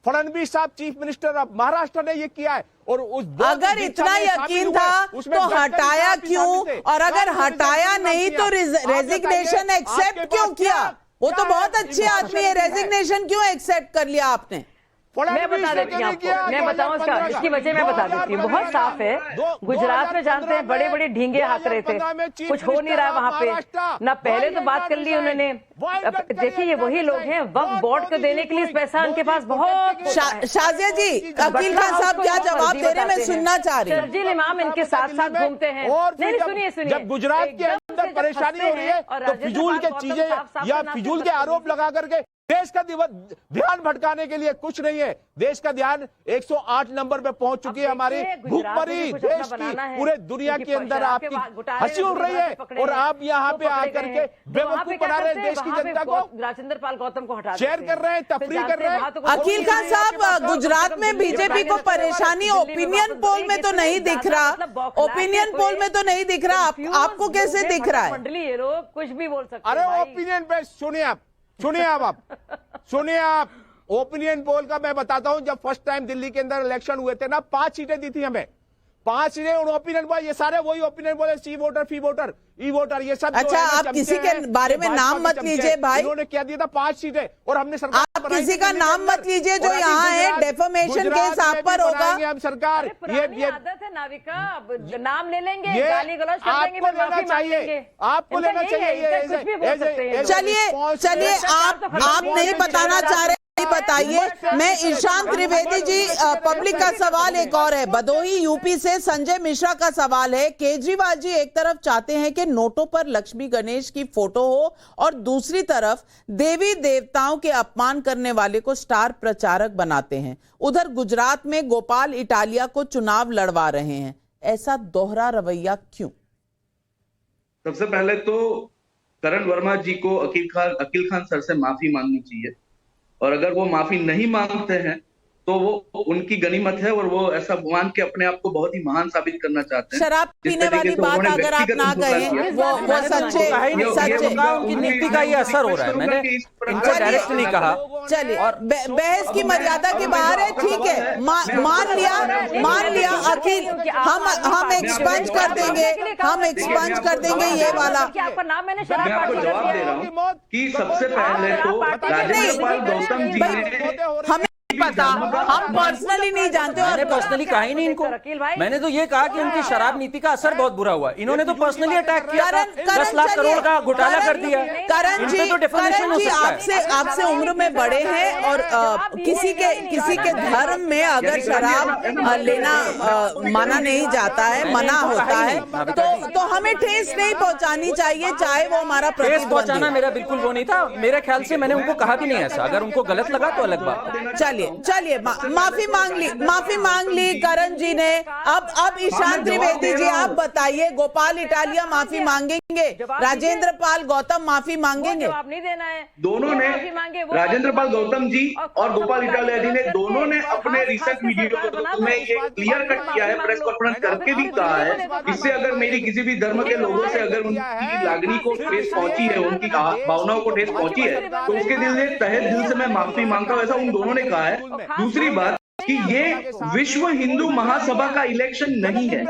फडणवीस साहब चीफ मिनिस्टर ऑफ महाराष्ट्र ने ये किया है। और उस अगर इतना यकीन था तो हटाया क्यों? और अगर हटाया नहीं तो रेजिग्नेशन एक्सेप्ट क्यों किया? वो तो बहुत अच्छे आदमी है, रेजिग्नेशन क्यों एक्सेप्ट कर लिया आपने? मैं बता देती हूँ आपको, मैं बताऊँ इसकी वजह मैं बता देती हूँ, बहुत साफ है। गुजरात में जानते हैं बड़े बड़े ढींगे हाथ रहे थे, कुछ हो नहीं रहा वहां पे ना। पहले तो बात कर ली उन्होंने, देखिए ये वही लोग हैं, वक्फ बोर्ड को देने के लिए पैसा उनके पास बहुत। शाजिया जी, अकील खान साहब क्या जवाब दे रहे हैं मैं सुनना चाह रही हूँ। शर्जील इमाम इनके साथ साथ घूमते हैं। नहीं सुनिए, जब गुजरात के अंदर परेशानी हो रही है तो फिजूल के चीजें या फिजूल के आरोप लगा करके देश का ध्यान भटकाने के लिए कुछ नहीं है। देश का ध्यान 108 नंबर पे पहुंच चुकी है हमारी भूखमरी देश की, पूरे दुनिया के अंदर आपकी हंसी उड़ रही है और आप यहाँ पे आकर के बेवकूफ बना रहे हैं देश की जनता को। राजेंद्र पाल गौतम को हटा शेयर कर रहे हैं, तफरीह कर रहे हैं। अकील खान साहब, गुजरात में बीजेपी को परेशानी ओपिनियन पोल में तो नहीं दिख रहा, ओपिनियन पोल में तो नहीं दिख रहा, आपको कैसे दिख रहा है? मंडली ये लोग कुछ भी बोल सकते हैं। अरे ओपिनियन पे सुनिए आप ओपिनियन पोल का मैं बताता हूं। जब फर्स्ट टाइम दिल्ली के अंदर इलेक्शन हुए थे ना, 5 सीटें दी थी हमें, 5 सीटें। उन ओपिनियन पोल, ये सारे वही ओपिनियन पोल है, सी वोटर, फी वोटर, ई वोटर, ये सब। अच्छा, आप किसी के बारे में नाम मत लीजिए भाई। उन्होंने क्या दिया था? 5 सीटें, और हमने सरकार, आप किसी का नाम मत लीजिए जो यहाँ है, डेफोमेशन केस आप पर होगा। हम सरकार, ये आदत है नाविका, नाम ले लेंगे, ये गाली गलौज कर देंगे, आपको लेना चाहिए, आपको लेना चाहिए। चलिए आप नहीं बताना चाह रहे, बताइए। मैं ईशान त्रिवेदी जी, पब्लिक का सवाल एक और है, भदोही यूपी से संजय मिश्रा का सवाल है। केजरीवाल जी एक तरफ चाहते हैं कि नोटों पर लक्ष्मी गणेश की फोटो हो और दूसरी तरफ देवी देवताओं के अपमान करने वाले को स्टार प्रचारक बनाते हैं। उधर गुजरात में गोपाल इटालिया को चुनाव लड़वा रहे हैं। ऐसा दोहरा रवैया क्यों? सबसे पहले तो करण वर्मा जी को अकील खान सर से माफी मांगनी चाहिए, और अगर वो माफी नहीं मांगते हैं तो वो उनकी गनीमत है, और वो ऐसा मान के अपने आप को बहुत ही महान साबित करना चाहते हैं। शराब पीने वाली बात अगर आप ना कहें, वो सच्चे उनकी नीति का ये असर हो रहा है। मैंने इनको डायरेक्ट नहीं कहा। चलिए, और बहस की मर्यादा के बाहर है, ठीक है, मान लिया अखिल, हम एक्सपंज कर देंगे, ये वाला। मैं आपको जवाब दे रहा हूँ कि सबसे पहले तो राजेंद्र पाल गौतम जी ने, हमें पता, हम पर्सनली नहीं जानते। मैंने पर्सनली कहा ही नहीं इनको। मैंने तो ये कहा कि उनकी शराब नीति का असर बहुत बुरा हुआ। इन्होंने तो पर्सनली अटैक किया, 10 लाख करोड़ का घोटाला कर दिया। करण जी आपसे उम्र में बड़े हैं, और किसी के धर्म में अगर शराब लेना माना नहीं जाता है, मना होता है, तो हमें ठेस नहीं पहुंचानी चाहिए, चाहे वो हमारा ठेस पहुंचाना मेरा बिल्कुल वो नहीं था। मेरे ख्याल से मैंने उनको कहा भी नहीं ऐसा। अगर उनको गलत लगा तो अलग बात। चलिए माफी मांग ली करण जी ने। अब ईशान त्रिवेदी जी आप बताइए, गोपाल इटालिया माफी मांगेंगे, राजेंद्र पाल गौतम माफी मांगेंगे? जवाब नहीं देना है। दोनों ने, राजेंद्र पाल गौतम जी और गोपाल इटालिया जी ने, दोनों ने अपने रिसेंट वीडियो में ये क्लियर कट किया है, प्रेस कॉन्फ्रेंस करके भी कहा है, इससे अगर मेरी किसी भी धर्म के लोगों से अगर उनकी लागनी को ठेस पहुंची है, उनकी भावनाओं को ठेस पहुंची है, तो उसके तहे दिल से मैं माफी मांगता हूं, ऐसा उन दोनों ने कहा है। दूसरी बात कि ये विश्व हिंदू महासभा का इलेक्शन नहीं है,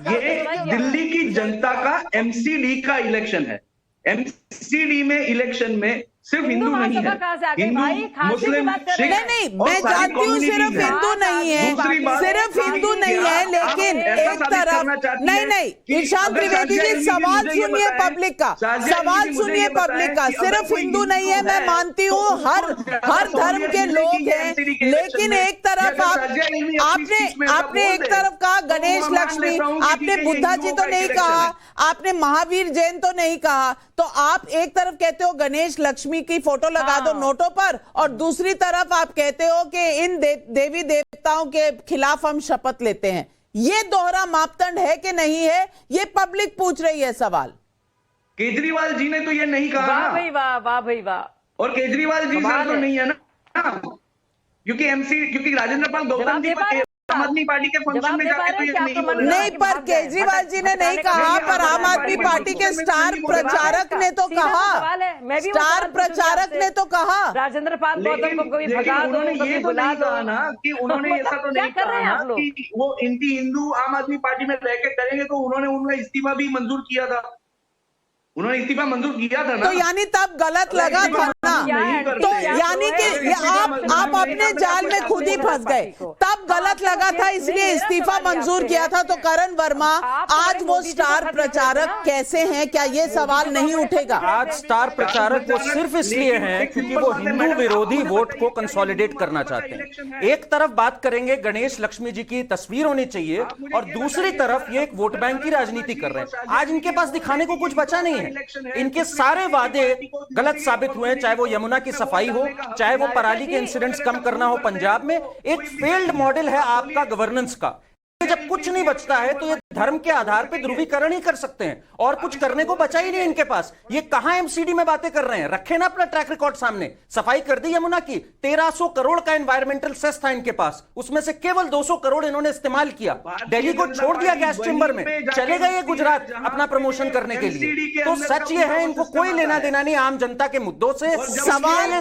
ये दिल्ली की जनता का एमसीडी का इलेक्शन है। एमसीडी में इलेक्शन में सिर्फ हिंदू नहीं है, हिंदू, मुस्लिम, सिख, नहीं, मैं जानती हूँ सिर्फ हिंदू नहीं है, सिर्फ हिंदू नहीं है, लेकिन एक तरफ नहीं, ईशान त्रिवेदी जी सवाल सुनिए पब्लिक का, सिर्फ हिंदू नहीं है, मैं मानती हूँ हर धर्म के लोग हैं, लेकिन एक तरफ आपने एक तरफ कहा गणेश लक्ष्मी, आपने बुद्धा जी तो नहीं कहा, आपने महावीर जैन तो नहीं कहा, तो आप एक तरफ कहते हो गणेश लक्ष्मी की फोटो लगा दो नोटों पर, और दूसरी तरफ आप कहते हो कि इन देवी देवताओं के खिलाफ हम शपथ लेते हैं। ये दोहरा मापदंड है कि नहीं है, ये पब्लिक पूछ रही है सवाल। केजरीवाल जी ने तो ये नहीं कहा। वाह भाई वाह। और केजरीवाल जी से तो नहीं है ना, क्योंकि राजेंद्र पाल गौतम जी आम आदमी पार्टी के फंक्शन में जाके नहीं, पर केजरीवाल जी ने नहीं कहा, पर आम आदमी पार्टी के स्टार प्रचारक ने तो कहा, राजेंद्र पाल गौतम को कभी भगा दो, उन्होंने ये तो नहीं कहा ना कि उन्होंने ऐसा तो नहीं कहा कि वो एंटी हिंदू आम आदमी पार्टी में रह के करेंगे, तो उन्होंने उनका इस्तीफा भी मंजूर किया था, तो यानी तब गलत लगा था ना, तो यानी कि आप अपने जाल में खुद ही फंस गए, तब गलत लगा था इसलिए इस्तीफा मंजूर किया था। तो करण वर्मा, आज वो स्टार प्रचारक कैसे हैं, क्या ये सवाल नहीं उठेगा? आज स्टार प्रचारक वो सिर्फ इसलिए हैं क्योंकि वो हिंदू विरोधी वोट को कंसोलिडेट करना चाहते हैं। एक तरफ बात करेंगे गणेश लक्ष्मी जी की तस्वीर होनी चाहिए, और दूसरी तरफ ये एक वोट बैंक की राजनीति कर रहे हैं। आज इनके पास दिखाने को कुछ बचा नहीं है, इनके सारे वादे गलत साबित हुए हैं, चाहे चाहे वो यमुना की सफाई हो, चाहे वो पराली के इंसिडेंट्स कम करना हो पंजाब में, एक फेल्ड मॉडल है आपका गवर्नेंस का। जब कुछ नहीं बचता है तो ये धर्म के आधार पे ध्रुवीकरण ही कर सकते हैं, और कुछ करने को बचा ही नहीं इनके पास। ये कहां एमसीडी में बातें कर रहे हैं? रखे ना अपना ट्रैक रिकॉर्ड सामने। सफाई कर दी यमुना की, 1300 करोड़ का एनवायरमेंटल सेस था इनके पास, उसमें से केवल 200 करोड़ इन्होंने इस्तेमाल किया। दिल्ली को छोड़ दिया गैस चेंबर में, चले गए गुजरात अपना प्रमोशन करने के लिए। तो सच ये है, इनको कोई लेना देना नहीं आम जनता के मुद्दों से। सवाल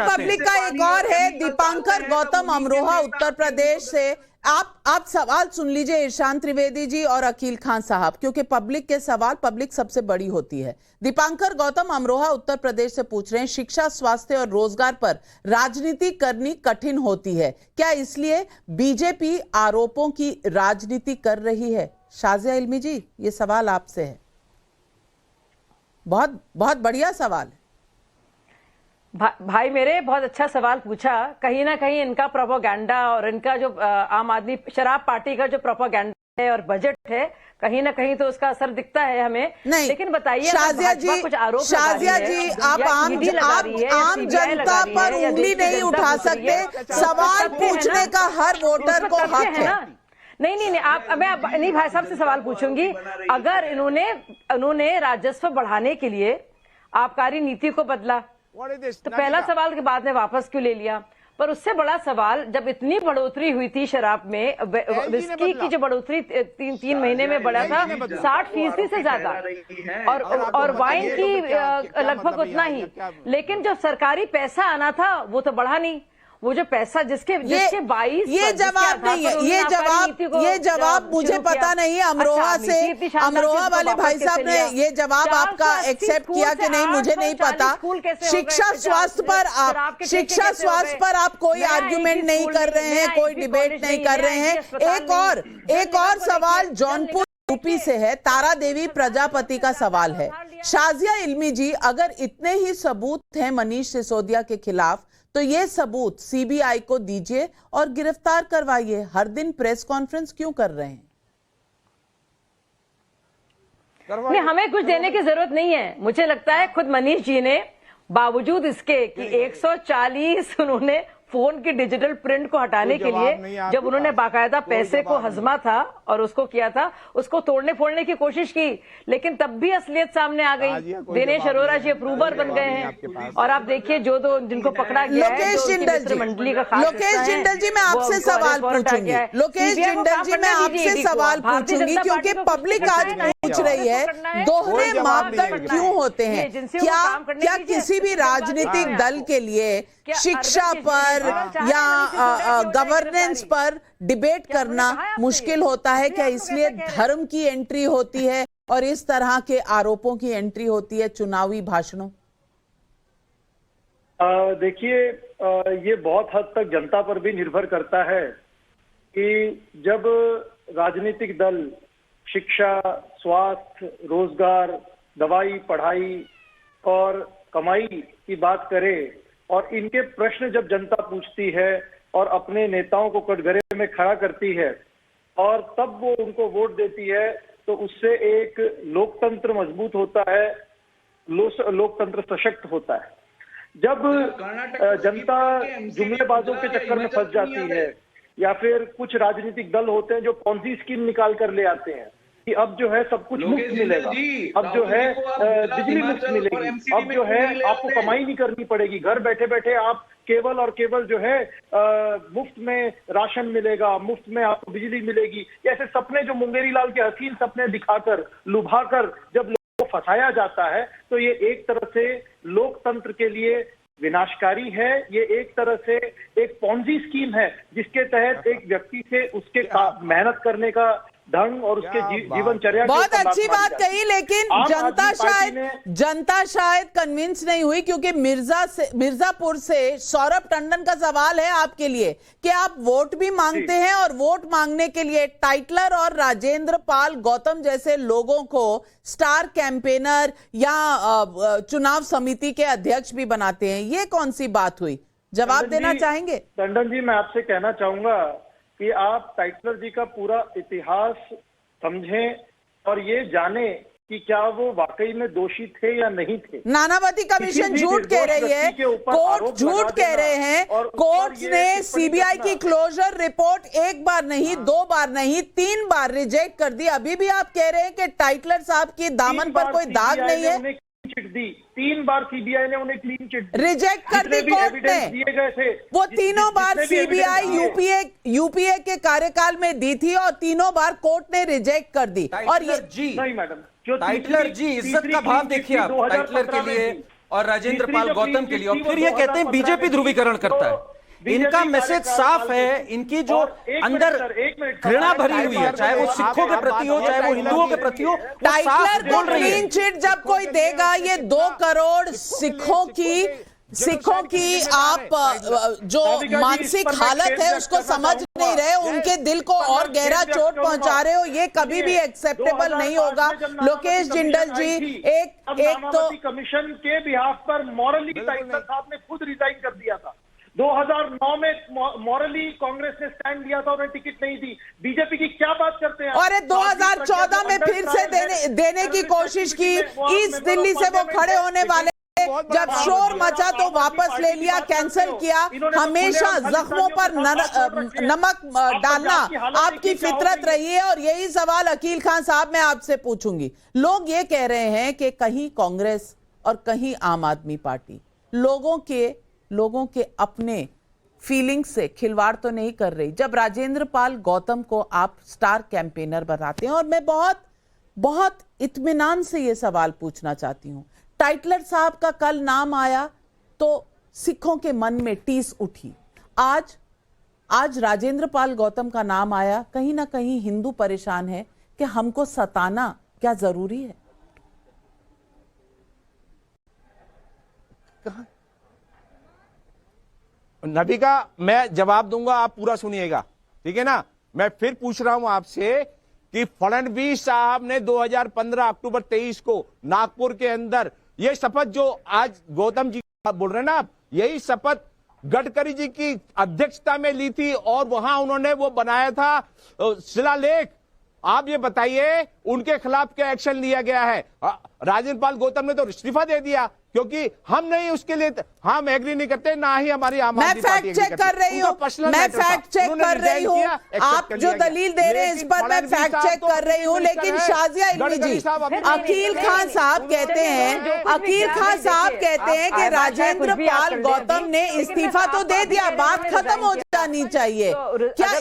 पब्लिक का एक और है, दीपांकर गौतम अमरोहा उत्तर प्रदेश से। आप सवाल सुन लीजिए इरशान त्रिवेदी जी और अकील खान साहब, क्योंकि पब्लिक के सवाल, पब्लिक सबसे बड़ी होती है। दीपांकर गौतम अमरोहा उत्तर प्रदेश से पूछ रहे हैं, शिक्षा, स्वास्थ्य और रोजगार पर राजनीति करनी कठिन होती है, क्या इसलिए बीजेपी आरोपों की राजनीति कर रही है? शाजिया इल्मी जी, ये सवाल आपसे है। बहुत बहुत बढ़िया सवाल है। भाई मेरे बहुत अच्छा सवाल पूछा। कहीं ना कहीं इनका प्रोपोगंडा और इनका जो आम आदमी शराब पार्टी का जो प्रोपोगंडा है और बजट है, कहीं ना कहीं तो उसका असर दिखता है हमें। नहीं, लेकिन बताइए, शाजिया जी, कुछ आरोप शाजिया जी, आप आम जनता पर उंगली नहीं उठा सकते। सवाल पूछने का हर वोटर को हक है। नहीं, मैं नहीं भाई साहब से सवाल पूछूंगी। अगर इन्होंने राजस्व बढ़ाने के लिए आबकारी नीति को बदला, तो पहला सवाल के बाद में वापस क्यों ले लिया? पर उससे बड़ा सवाल, जब इतनी बढ़ोतरी हुई थी शराब में, विस्की की जो बढ़ोतरी 3 महीने में बढ़ा था 60% से ज्यादा, और वाइन की लगभग उतना ही। लेकिन जो सरकारी पैसा आना था वो तो बढ़ा नहीं। वो जो पैसा जिसके 22 ये जवाब नहीं है, ये जवाब मुझे पता नहीं है। अमरोहा वाले भाई साहब ने ये जवाब आपका एक्सेप्ट किया कि नहीं, मुझे नहीं पता। शिक्षा स्वास्थ्य पर आप कोई आर्ग्यूमेंट नहीं कर रहे हैं, कोई डिबेट नहीं कर रहे हैं। एक और सवाल जौनपुर यूपी से है, तारा देवी प्रजापति का सवाल है। शाजिया इल्मी जी, अगर इतने ही सबूत हैं मनीष सिसोदिया के खिलाफ, तो ये सबूत सीबीआई को दीजिए और गिरफ्तार करवाइए। हर दिन प्रेस कॉन्फ्रेंस क्यों कर रहे हैं? नहीं, हमें कुछ देने की जरूरत नहीं है। मुझे लगता है खुद मनीष जी ने, बावजूद इसके कि 140 उन्होंने फोन की डिजिटल प्रिंट को हटाने के लिए, जब उन्होंने बाकायदा पैसे को हजमा था और उसको किया था, उसको तोड़ने फोड़ने की कोशिश की, लेकिन तब भी असलियत सामने आ गई। दिनेश अरोरा जी अप्रूवर बन गए हैं, और आप देखिए जो दो जिनको पकड़ा गया है, लोकेश जिंदल जी, मैं आपसे सवाल पूछूंगी। लोकेश जिंदल जी, मैं आपसे सवाल पूछूंगी, क्योंकि पब्लिक आज पूछ रही है दोहरे मापदंड क्यों होते हैं? क्या किसी भी राजनीतिक दल के लिए शिक्षा पर या गवर्नेंस पर डिबेट करना मुश्किल होता है? क्या इसलिए धर्म की एंट्री होती है और इस तरह के आरोपों की एंट्री होती है चुनावी भाषणों? देखिए, ये बहुत हद तक जनता पर भी निर्भर करता है कि जब राजनीतिक दल शिक्षा, स्वास्थ्य, रोजगार, दवाई, पढ़ाई और कमाई की बात करे, और इनके प्रश्न जब जनता पूछती है और अपने नेताओं को कटघरे में खड़ा करती है और तब वो उनको वोट देती है, तो उससे एक लोकतंत्र मजबूत होता है, लोकतंत्र सशक्त होता है। जब जनता जुमलेबाजों के चक्कर में फंस जाती है, या फिर कुछ राजनीतिक दल होते हैं जो पॉन्जी स्कीम निकाल कर ले आते हैं कि अब जो है सब कुछ मुफ्त मिलेगा, अब जो है बिजली मुफ्त मिलेगी, अब जो है आपको कमाई नहीं करनी पड़ेगी, घर बैठे बैठे आप केवल और केवल जो है मुफ्त में राशन मिलेगा, मुफ्त में आपको बिजली मिलेगी। ऐसे सपने जो मुंगेरी लाल के हसीन सपने दिखाकर, लुभाकर जब लोगों को फंसाया जाता है, तो ये एक तरह से लोकतंत्र के लिए विनाशकारी है। ये एक तरह से एक पॉन्जी स्कीम है, जिसके तहत एक व्यक्ति से उसके मेहनत करने का ढंग और उसके जीवनचर्या। बहुत अच्छी बात कही, लेकिन जनता शायद कन्विंस नहीं हुई, क्योंकि मिर्जापुर से सौरभ टंडन का सवाल है आपके लिए कि आप वोट भी मांगते हैं और वोट मांगने के लिए टाइटलर और राजेंद्र पाल गौतम जैसे लोगों को स्टार कैंपेनर या चुनाव समिति के अध्यक्ष भी बनाते हैं। ये कौन सी बात हुई? जवाब देना चाहेंगे? टंडन जी, मैं आपसे कहना चाहूंगा कि आप टाइटलर जी का पूरा इतिहास समझें और ये जाने कि क्या वो वाकई में दोषी थे या नहीं थे। नानावती कमीशन झूठ कह रही है, कोर्ट झूठ कह रहे हैं, कोर्ट ने सीबीआई की क्लोजर रिपोर्ट एक बार नहीं, 2 बार नहीं, 3 बार रिजेक्ट कर दी। अभी भी आप कह रहे हैं कि टाइटलर साहब की दामन पर कोई दाग नहीं है। चिट दी 3 बार सीबीआई ने उन्हें क्लीन चिट रिजेक्ट कर दी कोर्ट ने। दिए गए थे वो तीनों बार सीबीआई यूपीए के कार्यकाल में दी थी और तीनों बार कोर्ट ने रिजेक्ट कर दी। और ये जी नहीं मैडम, जो टाइटलर जी, इज्जत का भाव देखिए आप टाइटलर के लिए और राजेंद्र पाल गौतम के लिए, और फिर ये कहते हैं बीजेपी ध्रुवीकरण करता है। इनका मैसेज साफ है, इनकी जो अंदर घृणा भरी हुई है, चाहे वो सिखों के प्रति हो, चाहे वो हिंदुओं के प्रति हो, वो साफ बोल रही है। क्लीन चिट जब कोई देगा, ये 2 करोड़ सिखों की आप जो मानसिक हालत है उसको समझ नहीं रहे, उनके दिल को और गहरा चोट पहुंचा रहे हो, ये कभी भी एक्सेप्टेबल नहीं होगा। लोकेश जिंदल जी, एक तो कमीशन के बिहाफ पर मॉरली टाइटलर साहब ने खुद रिजाइन कर दिया था। 2009 में मॉरली कांग्रेस ने स्टैंड लिया था, उन्हें टिकट नहीं दी। बीजेपी की क्या बात करते हैं? और 2014 में फिर से देने की कोशिश की। ईस्ट दिल्ली से वो खड़े होने वाले, जब शोर मचा तो वापस ले लिया, कैंसिल किया। हमेशा जख्मों पर नमक डालना आपकी फितरत रही है। और यही सवाल अकील खान साहब मैं आपसे पूछूंगी। लोग ये कह रहे हैं कि कहीं कांग्रेस और कहीं आम आदमी पार्टी लोगों के अपने फीलिंग से खिलवाड़ तो नहीं कर रही। जब राजेंद्र पाल गौतम को आप स्टार कैंपेनर बनाते हैं, और मैं बहुत इत्मीनान से ये सवाल पूछना चाहती हूं, टाइटलर साहब का कल नाम आया तो सिखों के मन में टीस उठी। आज राजेंद्र पाल गौतम का नाम आया, कहीं ना कहीं हिंदू परेशान है कि हमको सताना क्या जरूरी है? नबिका, मैं जवाब दूंगा, आप पूरा सुनिएगा, ठीक है ना। मैं फिर पूछ रहा हूं आपसे कि फडणवीस साहब ने 2015 अक्टूबर 23 को नागपुर के अंदर ये शपथ जो आज गौतम जी बोल रहे हैं ना आप, यही शपथ गडकरी जी की अध्यक्षता में ली थी और वहां उन्होंने वो बनाया था शिलालेख। आप ये बताइए उनके खिलाफ क्या एक्शन लिया गया है? राजेंद्र पाल गौतम ने तो इस्तीफा दे दिया क्योंकि हम नहीं, उसके लिए हम एग्री नहीं करते, ना ही हमारी आम आदमी पार्टी मैं फैक्ट चेक कर रही हूँ, आप जो दलील दे रहे हैं इस पर मैं फैक्ट चेक कर रही हूँ। लेकिन शाजिया इल्मी जी, अकील खान साहब कहते हैं कि राजेंद्र पाल गौतम ने इस्तीफा तो दे दिया, बात खत्म हो जानी चाहिए। क्या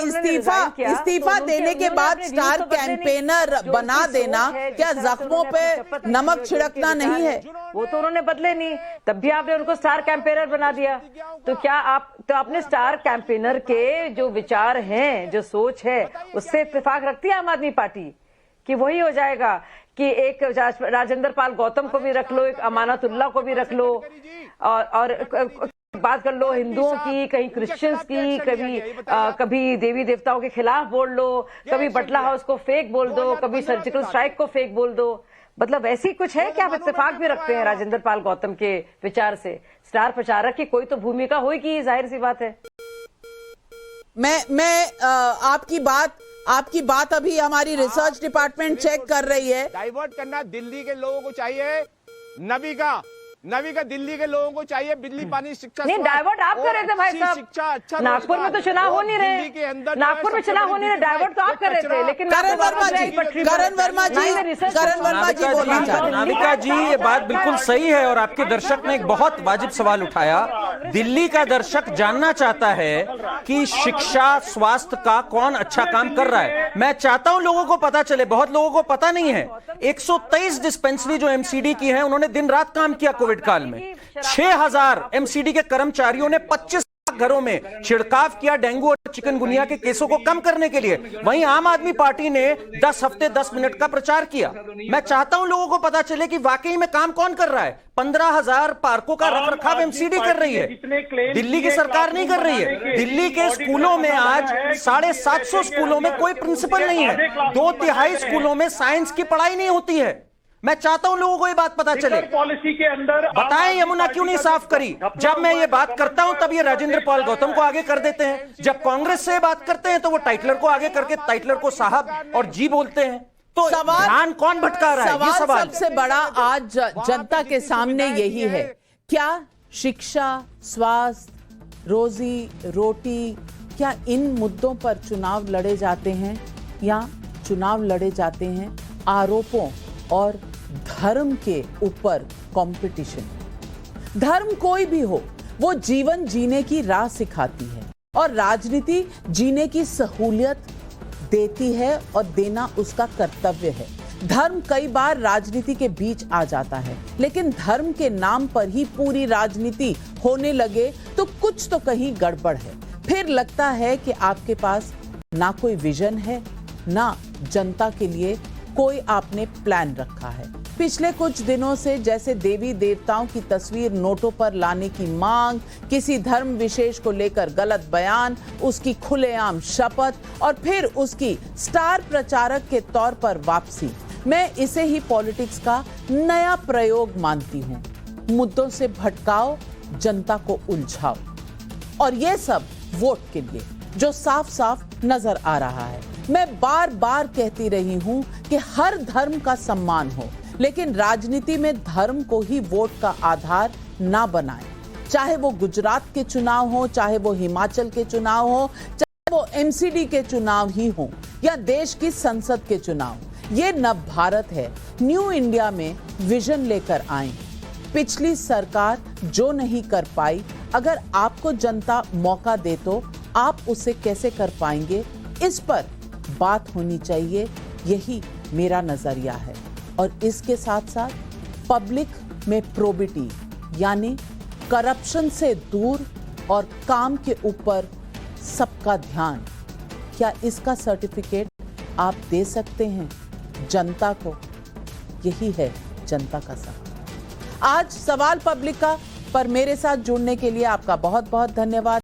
इस्तीफा देने के बाद स्टार कैंपेनर बना देना क्या जख्मों पे नमक छिड़कना नहीं है? वो तो उन्होंने बदले नहीं, तब भी आपने उनको स्टार कैंपेनर बना दिया। तो क्या आपने स्टार कैंपेनर के जो विचार हैं, जो सोच है, उससे इत्तेफाक रखती है आम आदमी पार्टी कि वही हो जाएगा कि एक राजेंद्र पाल गौतम को भी रख लो, एक अमानतुल्लाह को भी रख लो, और बात कर लो हिंदुओं की, कहीं क्रिश्चियंस की, कभी देवी देवताओं के खिलाफ बोल लो, कभी बटला हाउस को फेक बोल दो, कभी सर्जिकल स्ट्राइक को फेक बोल दो। मतलब ऐसी कुछ है कि आप इत्तेफाक भी रखते हैं राजेंद्र पाल गौतम के विचार से? स्टार प्रचारक की कोई तो भूमिका होगी, जाहिर सी बात है। मैं आपकी बात अभी हमारी रिसर्च डिपार्टमेंट चेक कर रही है। डाइवर्ट करना दिल्ली के लोगों को चाहिए, नबी का दिल्ली के लोगों को चाहिए बिजली पानी शिक्षा नहीं, डाइवर्ट आप कर रहे थे भाई साहब। शिक्षा अच्छा, नागपुर में तो चुनाव हो नहीं रहे, नागपुर में चुनाव हो नहीं रहे, डाइवर्ट तो आप कर रहे थे। लेकिन करण वर्मा जी बोलना चाहते हैं। नाविका जी, ये बात बिल्कुल सही है और आपके दर्शक ने एक बहुत वाजिब सवाल उठाया। दिल्ली का दर्शक जानना चाहता है कि शिक्षा स्वास्थ्य का कौन अच्छा काम कर रहा है। मैं चाहता हूं लोगों को पता चले, बहुत लोगों को पता नहीं है। 123 डिस्पेंसरी जो एमसीडी की है, उन्होंने दिन रात काम किया कोविड काल में। 6000 एमसीडी के कर्मचारियों ने 25 घरों में छिड़काव किया डेंगू और चिकनगुनिया के केसों को कम करने के लिए। वहीं आम आदमी पार्टी ने 10 हफ्ते 10 मिनट का प्रचार किया। मैं चाहता हूं लोगों को पता चले कि वाकई में काम कौन कर रहा है। 15,000 पार्कों का रखरखाव एमसीडी कर रही है, दिल्ली की सरकार नहीं कर रही है। दिल्ली के स्कूलों में आज 750 स्कूलों में कोई प्रिंसिपल नहीं है, 2/3 स्कूलों में साइंस की पढ़ाई नहीं होती है। मैं चाहता हूं लोगों को ये बात पता चले। पॉलिसी के अंदर बताएं यमुना क्यों नहीं साफ करी? जब मैं ये बात करता हूं तब ये राजेंद्र पाल गौतम को आगे कर देते हैं, जब कांग्रेस से बात करते हैं तो वो टाइटलर को आगे करके टाइटलर को साहब और जी बोलते हैं। तो ध्यान कौन भटका रहा है, ये सवाल सबसे बड़ा आज जनता के सामने यही है। क्या शिक्षा, स्वास्थ्य, रोजी रोटी, क्या इन मुद्दों पर चुनाव लड़े जाते हैं, या चुनाव लड़े जाते हैं आरोपों और धर्म के ऊपर कंपटीशन? धर्म कोई भी हो, वो जीवन जीने की राह सिखाती है और राजनीति जीने की सहूलियत देती है और देना उसका कर्तव्य है। धर्म कई बार राजनीति के बीच आ जाता है, लेकिन धर्म के नाम पर ही पूरी राजनीति होने लगे तो कुछ तो कहीं गड़बड़ है। फिर लगता है कि आपके पास ना कोई विजन है, ना जनता के लिए कोई आपने प्लान रखा है। पिछले कुछ दिनों से जैसे देवी देवताओं की तस्वीर नोटों पर लाने की मांग, किसी धर्म विशेष को लेकर गलत बयान, उसकी खुलेआम शपथ और फिर उसकी स्टार प्रचारक के तौर पर वापसी, मैं इसे ही पॉलिटिक्स का नया प्रयोग मानती हूँ। मुद्दों से भटकाओ, जनता को उलझाओ, और ये सब वोट के लिए, जो साफ साफ नजर आ रहा है। मैं बार बार कहती रही हूं कि हर धर्म का सम्मान हो, लेकिन राजनीति में धर्म को ही वोट का आधार ना बनाएं। चाहे वो गुजरात के चुनाव हो, चाहे वो हिमाचल के चुनाव हो, चाहे वो एमसीडी के चुनाव ही हो, या देश की संसद के चुनाव। ये नव भारत है, न्यू इंडिया में विजन लेकर आए। पिछली सरकार जो नहीं कर पाई, अगर आपको जनता मौका दे तो आप उसे कैसे कर पाएंगे, इस पर बात होनी चाहिए। यही मेरा नजरिया है। और इसके साथ साथ पब्लिक में प्रोबिटी, यानी करप्शन से दूर और काम के ऊपर सबका ध्यान, क्या इसका सर्टिफिकेट आप दे सकते हैं जनता को? यही है जनता का सवाल। आज सवाल पब्लिक का पर मेरे साथ जुड़ने के लिए आपका बहुत बहुत धन्यवाद।